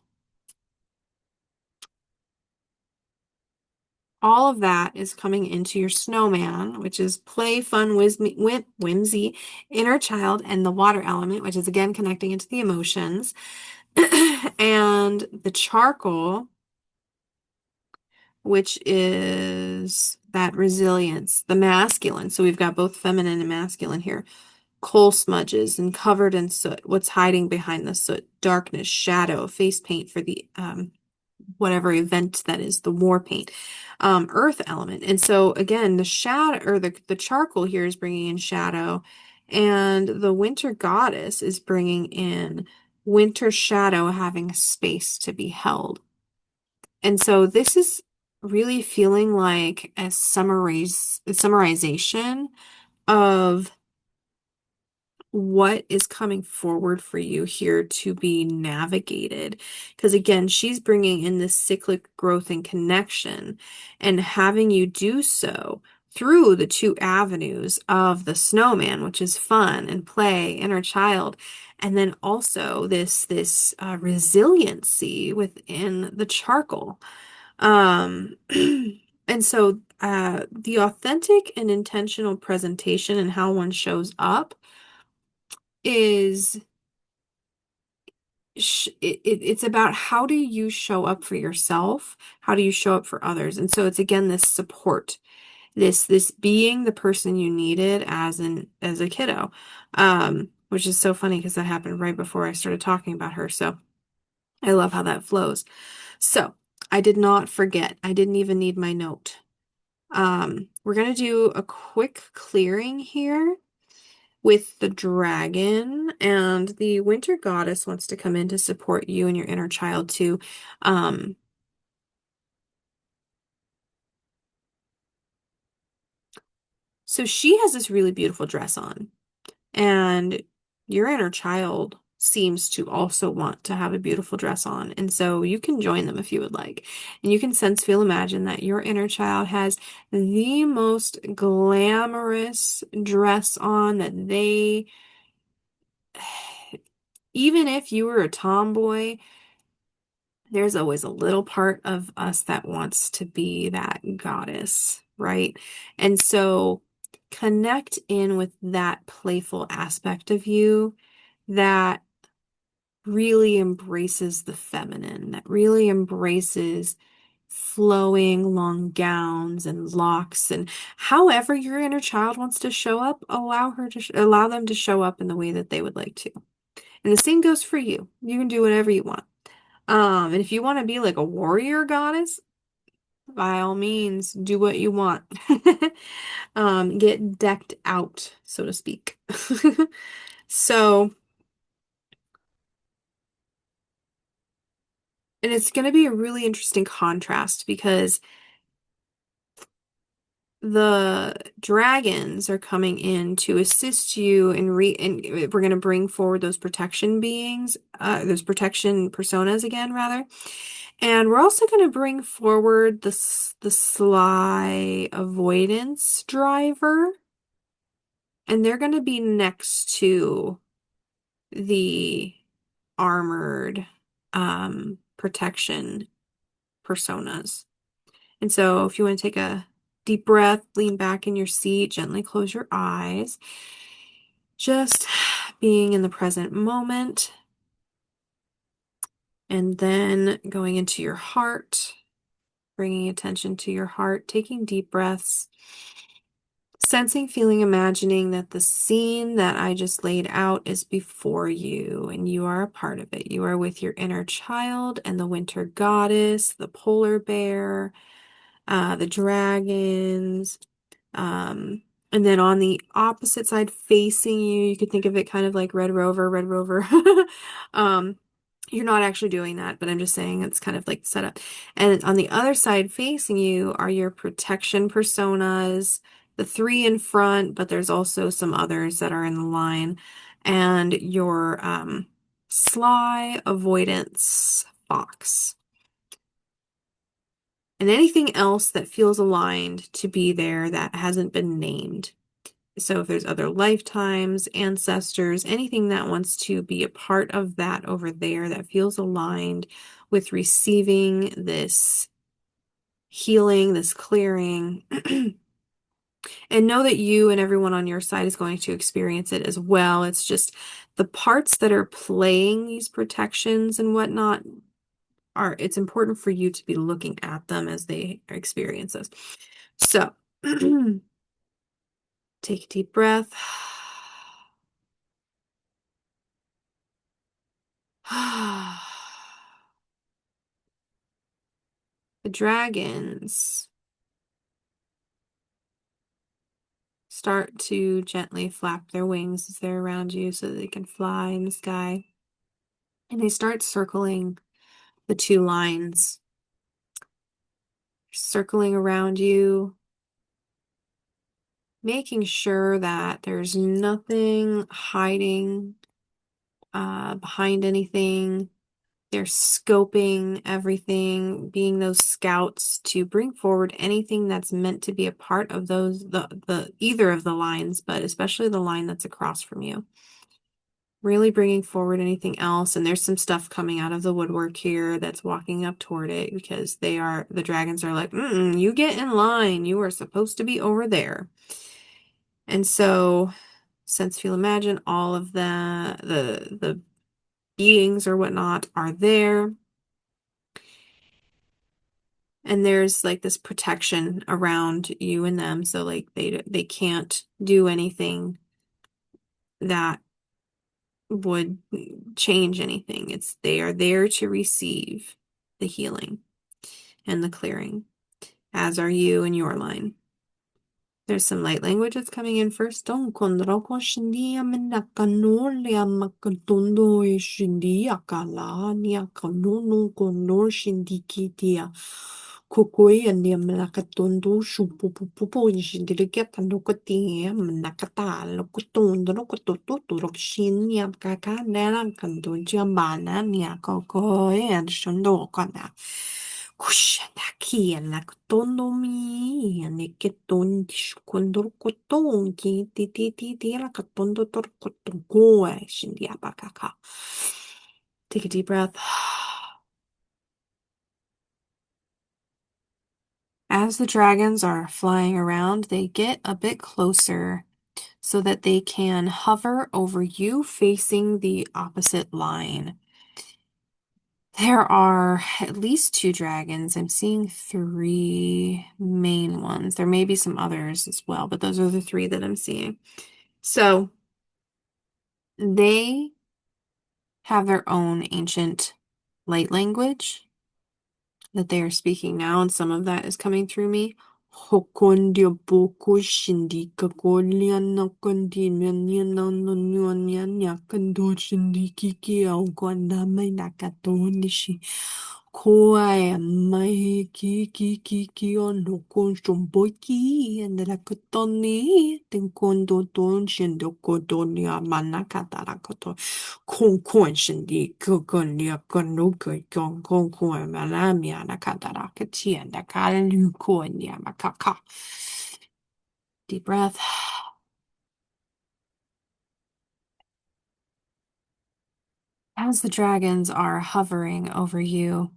All of that is coming into your snowman, which is play, fun, whimsy, inner child, and the water element, which is again connecting into the emotions. And the charcoal, which is that resilience, the masculine. So we've got both feminine and masculine here. Coal smudges and covered in soot. What's hiding behind the soot? Darkness, shadow, face paint for the whatever event that is, the war paint, earth element. And so again, the shadow or the charcoal here is bringing in shadow, and the winter goddess is bringing in winter shadow having space to be held. And so this is really feeling like a summarization of what is coming forward for you here to be navigated. Because again, she's bringing in this cyclic growth and connection and having you do so through the two avenues of the snowman, which is fun and play, inner child, and then also this resiliency within the charcoal. Um, and so the authentic and intentional presentation and how one shows up is it's about how do you show up for yourself? How do you show up for others? And so it's again this support, this being the person you needed as a kiddo. Which is so funny because that happened right before I started talking about her. So I love how that flows. So I did not forget. I didn't even need my note. We're gonna do a quick clearing here with the dragon, and the winter goddess wants to come in to support you and your inner child too. Um, so she has this really beautiful dress on, and your inner child seems to also want to have a beautiful dress on. And so you can join them if you would like. And you can sense, feel, imagine that your inner child has the most glamorous dress on that they, even if you were a tomboy, there's always a little part of us that wants to be that goddess, right? And so connect in with that playful aspect of you that really embraces the feminine, that really embraces flowing long gowns and locks, and however your inner child wants to show up, allow them to show up in the way that they would like to. And the same goes for you. You can do whatever you want. And if you want to be like a warrior goddess, by all means, do what you want. Get decked out, so to speak. So, and it's going to be a really interesting contrast because the dragons are coming in to assist you and we're going to bring forward those protection beings, those protection personas again, rather. And we're also going to bring forward the sly avoidance driver, and they're going to be next to the armored protection personas. And so if you want to take a deep breath, lean back in your seat, gently close your eyes, just being in the present moment, and then going into your heart, bringing attention to your heart, taking deep breaths, sensing, feeling, imagining that the scene that I just laid out is before you and you are a part of it. You are with your inner child and the winter goddess, the polar bear, the dragons. Um, and then on the opposite side facing you, you could think of it kind of like Red Rover, Red Rover. Um, you're not actually doing that, but I'm just saying it's kind of like set up. And on the other side facing you are your protection personas, the three in front, but there's also some others that are in the line, and your sly avoidance fox. And anything else that feels aligned to be there that hasn't been named. So if there's other lifetimes, ancestors, anything that wants to be a part of that over there that feels aligned with receiving this healing, this clearing, and know that you and everyone on your side is going to experience it as well. It's just the parts that are playing these protections and whatnot it's important for you to be looking at them as they experience this. So take a deep breath. The dragons start to gently flap their wings as they're around you so that they can fly in the sky. And they start circling the two lines, circling around you, making sure that there's nothing hiding behind anything. They're scoping everything, being those scouts to bring forward anything that's meant to be a part of the either of the lines, but especially the line that's across from you. Really bringing forward anything else. And there's some stuff coming out of the woodwork here that's walking up toward it because the dragons are like, you get in line. You are supposed to be over there. And so sense, feel, imagine, all of the beings or whatnot are there. And there's like this protection around you and them, so like they can't do anything that would change anything. It's they are there to receive the healing and the clearing, as are you and your line. There's some light language that's coming in first. Don kondroko shindia minakanolia makatondo e shindia kala nia kanono konor shindikitia. Kokoi and the Malakatondo Shupupupo Shindiketa Nokoti Manakata Lokotondo Lokototo Rokshin Yamkaka Nana Kando Jambana Niakoko and Shondo Kana. Kushanaki and Lakotondo mi and Niketon Shkondor Koton Titi Lakatondo Torkotongo Shindiabakaka. Take a deep breath. As the dragons are flying around, they get a bit closer so that they can hover over you facing the opposite line. There are at least 2 dragons. I'm seeing 3 main ones. There may be some others as well, but those are the 3 that I'm seeing. So they have their own ancient light language that they are speaking now, and some of that is coming through me. Hokondia boko shindi kakolia nakondi mania nanya nyakando shindi kiki au kwanda mai nakatoni shi koa mai kiki ono kon shomboki and la kotoni ten kondo don shindo kodoni amana katara koto kon shindi kokonia konuka kon malamia nakatara katia nakalu konia makaka. Deep breath. As the dragons are hovering over you,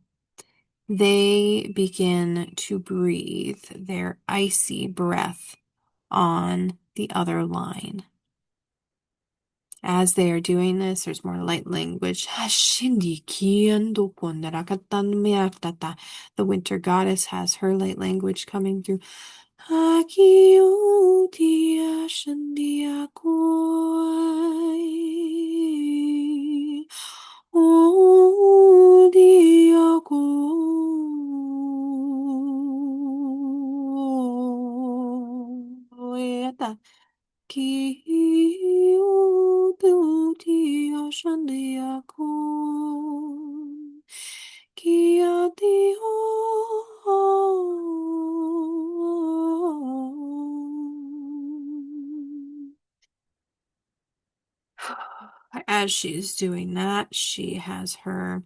they begin to breathe their icy breath on the other line. As they are doing this, there's more light language. The winter goddess has her light language coming through. Kiututia shandiakon. Kiatio. As she's doing that, she has her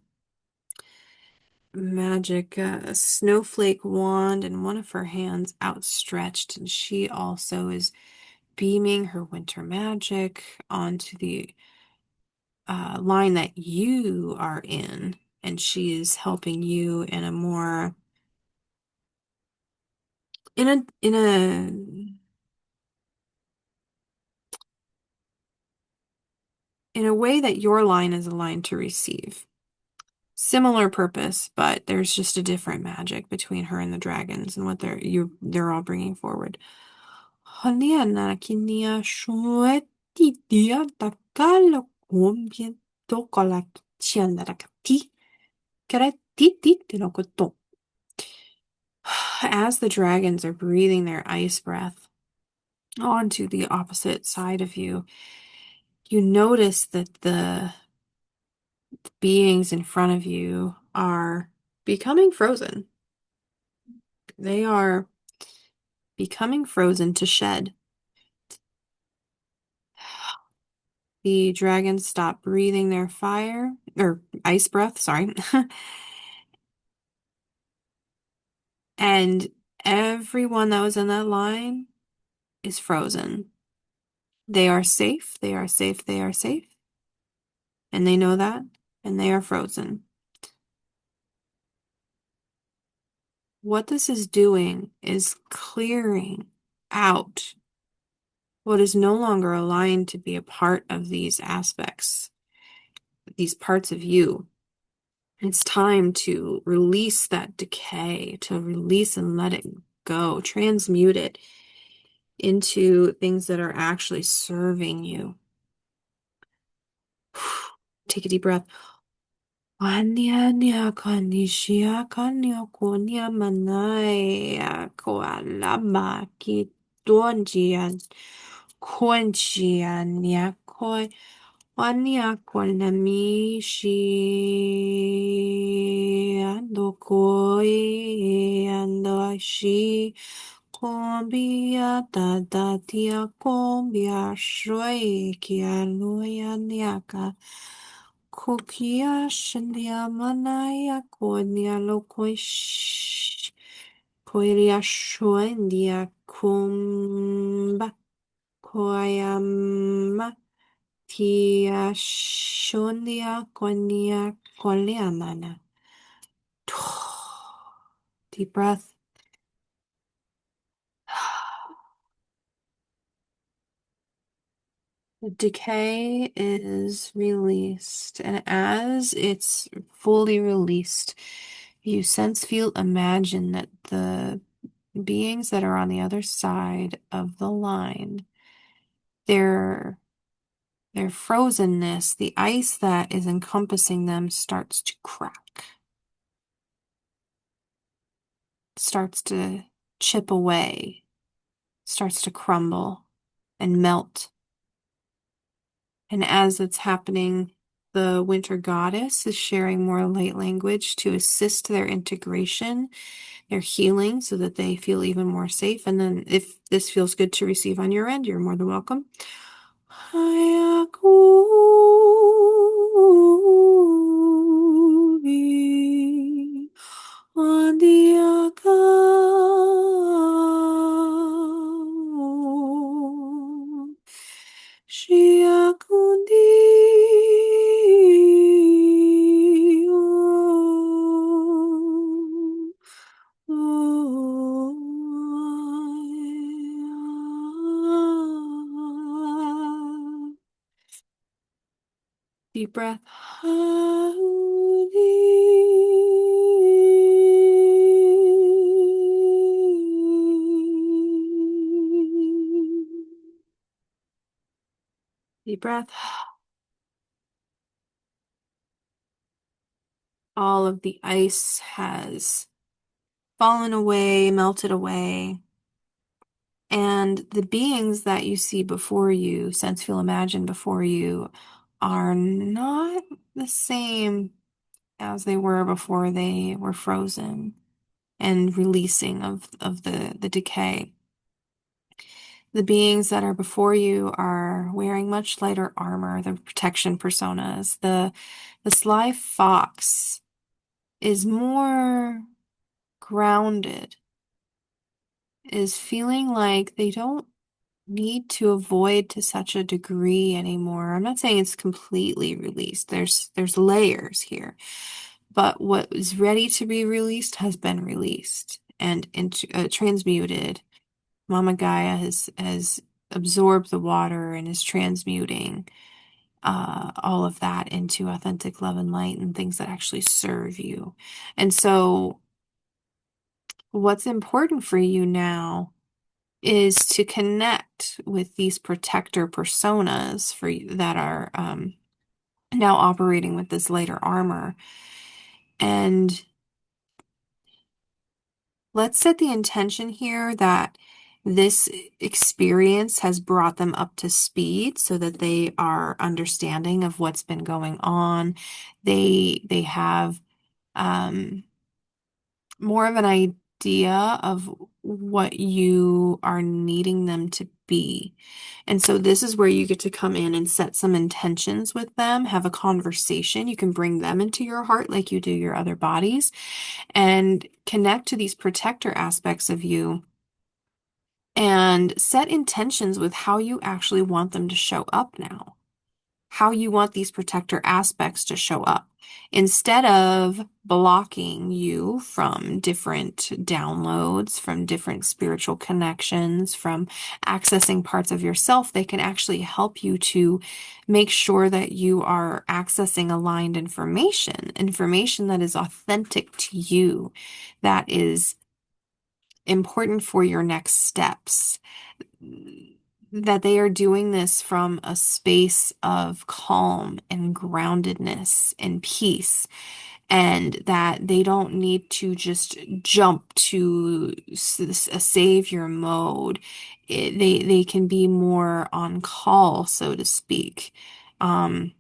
magic snowflake wand in one of her hands outstretched, and she also is beaming her winter magic onto the line that you are in, and she is helping you in a more in a way that your line is aligned to receive. Similar purpose, but there's just a different magic between her and the dragons and what they're all bringing forward. As the dragons are breathing their ice breath onto the opposite side of you, you notice that the beings in front of you are becoming frozen. They are becoming frozen to shed. The dragons stop breathing their fire, or ice breath, sorry. And everyone that was in that line is frozen. They are safe, they are safe, they are safe. And they know that, and they are frozen. What this is doing is clearing out what is no longer aligned to be a part of these aspects, these parts of you. It's time to release that decay, to release and let it go, transmute it into things that are actually serving you. Take a deep breath. Wania nia kanishia kanya konya manaya koalama ki donjian konchian nia koi wania konami shi ando koi ando shi kombia da tia kombia shui kia loya niaka Kokia shandia manaya konia lokoish koiria shoendia kumba koyama tia shondia konia koleamana. Deep breath. The decay is released, and as it's fully released, you sense, feel, imagine that the beings that are on the other side of the line, their their frozenness, the ice that is encompassing them starts to crack, starts to chip away, starts to crumble and melt. And as it's happening, the winter goddess is sharing more light language to assist their integration, their healing, so that they feel even more safe. And then if this feels good to receive on your end, you're more than welcome. Hayakubi Andiaka Shiakundi Deep breath. Deep breath. All of the ice has fallen away, melted away. And the beings that you see before you, sense, feel, imagine before you, are not the same as they were before they were frozen and releasing of the decay. The beings that are before you are wearing much lighter armor, the protection personas. The sly fox is more grounded, is feeling like they don't need to avoid to such a degree anymore. I'm not saying it's completely released. There's layers here. But what is ready to be released has been released and transmuted. Mama Gaia has absorbed the water and is transmuting all of that into authentic love and light and things that actually serve you. And so what's important for you now is to connect with these protector personas for that are now operating with this lighter armor. And let's set the intention here that this experience has brought them up to speed so that they are understanding of what's been going on. They have more of an idea of what you are needing them to be. And so this is where you get to come in and set some intentions with them, have a conversation. You can bring them into your heart like you do your other bodies and connect to these protector aspects of you and set intentions with how you actually want them to show up now. how you want these protector aspects to show up. Instead of blocking you from different downloads, from different spiritual connections, from accessing parts of yourself, they can actually help you to make sure that you are accessing aligned information, information that is authentic to you, that is important for your next steps, that they are doing this from a space of calm and groundedness and peace, and that they don't need to just jump to a savior mode. They can be more on call, so to speak. In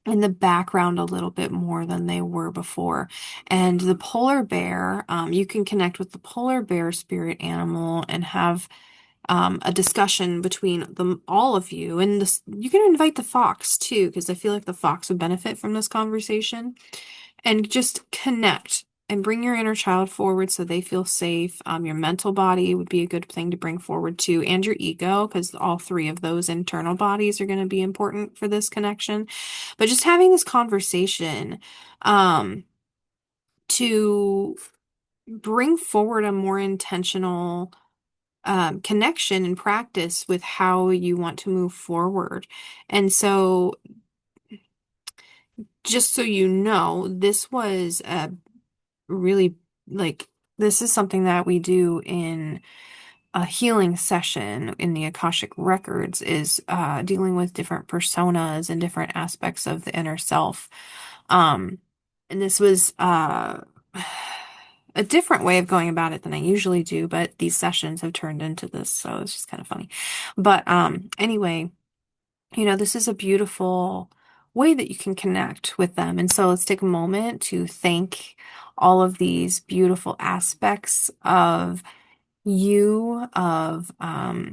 the background a little bit more than they were before. And the polar bear, you can connect with the polar bear spirit animal and have a discussion between them, all of you. And this, you can invite the fox too, because I feel like the fox would benefit from this conversation. And just connect and bring your inner child forward so they feel safe. Your mental body would be a good thing to bring forward too, and your ego, because all three of those internal bodies are going to be important for this connection. But just having this conversation, um, to bring forward a more intentional connection and practice with how you want to move forward. And so, just so you know, this was a really like, this is something that we do in a healing session in the Akashic records, is dealing with different personas and different aspects of the inner self. Um, and this was a different way of going about it than I usually do, but these sessions have turned into this, so it's just kind of funny. But anyway, this is a beautiful way that you can connect with them. And so let's take a moment to thank all of these beautiful aspects of you, of all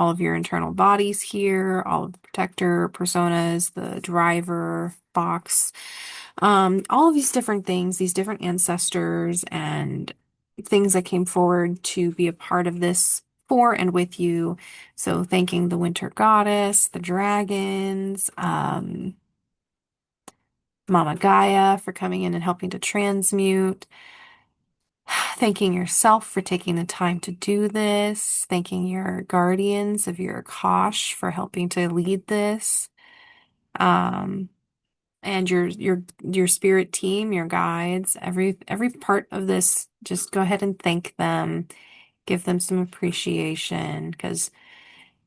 of your internal bodies here, all of the protector personas, the driver box, all of these different things, these different ancestors and things that came forward to be a part of this for and with you. So thanking the winter goddess, the dragons, Mama Gaia for coming in and helping to transmute. Thanking yourself for taking the time to do this. Thanking your guardians of your Akash for helping to lead this. Um, and your spirit team, your guides, every part of this, just go ahead and thank them. Give them some appreciation because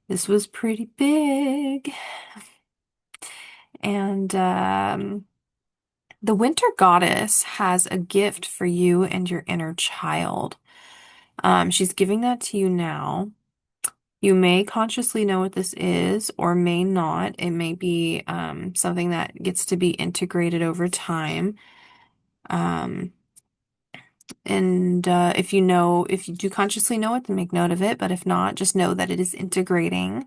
this was pretty big. And the winter goddess has a gift for you and your inner child. She's giving that to you now. You may consciously know what this is or may not. It may be something that gets to be integrated over time. Um, and if you do consciously know it, then make note of it. But if not, just know that it is integrating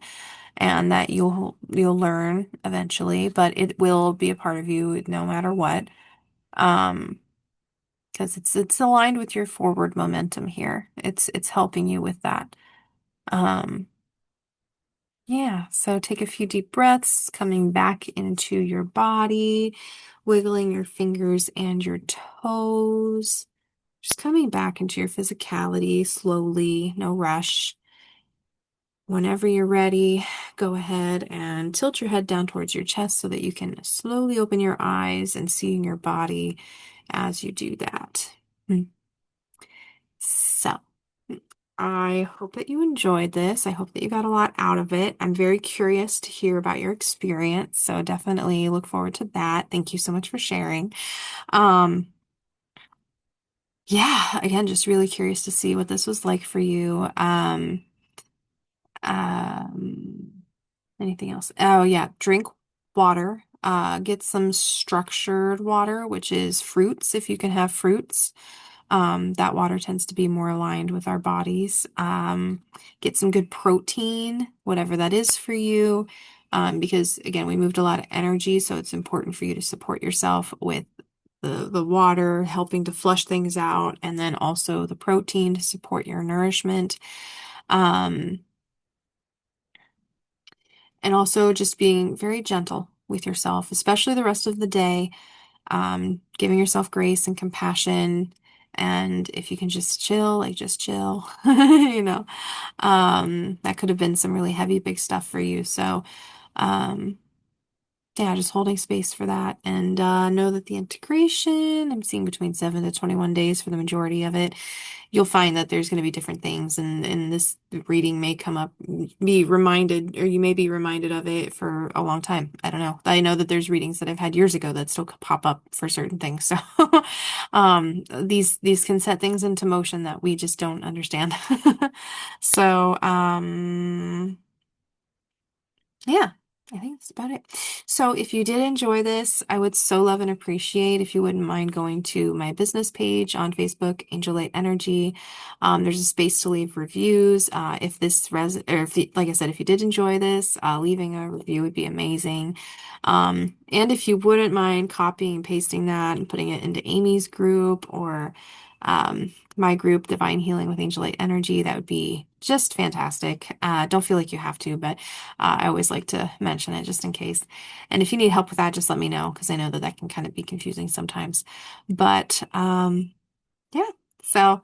and that you'll learn eventually, but it will be a part of you no matter what. Um, because it's aligned with your forward momentum here. It's helping you with that. Um, Yeah, so take a few deep breaths, coming back into your body, wiggling your fingers and your toes, just coming back into your physicality slowly, no rush. Whenever you're ready, go ahead and tilt your head down towards your chest so that you can slowly open your eyes and see in your body as you do that. So. I hope that you enjoyed this. I hope that you got a lot out of it. I'm very curious to hear about your experience, so definitely look forward to that. Thank you so much for sharing. Um, yeah, again, just really curious to see what this was like for you. Um, Anything else? Oh yeah, drink water. Get some structured water, which is fruits, if you can have fruits. That water tends to be more aligned with our bodies. Get some good protein, whatever that is for you. Because again, we moved a lot of energy, so it's important for you to support yourself with the water, helping to flush things out, and then also the protein to support your nourishment. Um, And also just being very gentle with yourself, especially the rest of the day, giving yourself grace and compassion. And if you can just chill, like just chill, you know, that could have been some really heavy, big stuff for you. So, um, yeah, just holding space for that and know that the integration, I'm seeing between 7 to 21 days for the majority of it. You'll find that there's going to be different things, and this reading may come up, be reminded, or you may be reminded of it for a long time. I don't know. I know that there's readings that I've had years ago that still pop up for certain things. So, these can set things into motion that we just don't understand. So, yeah, I think that's about it. So if you did enjoy this, I would so love and appreciate if you wouldn't mind going to my business page on Facebook, Angel Light Energy. There's a space to leave reviews. If this or if like I said, if you did enjoy this, leaving a review would be amazing. And if you wouldn't mind copying and pasting that and putting it into Amy's group or my group, Divine Healing with Angel Light Energy, that would be just fantastic. Don't feel like you have to, but I always like to mention it just in case. And if you need help with that, just let me know because I know that that can kind of be confusing sometimes. But yeah, so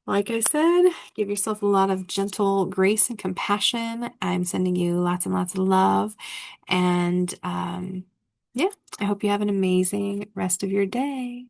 like I said, give yourself a lot of gentle grace and compassion. I'm sending you lots and lots of love. And yeah, I hope you have an amazing rest of your day.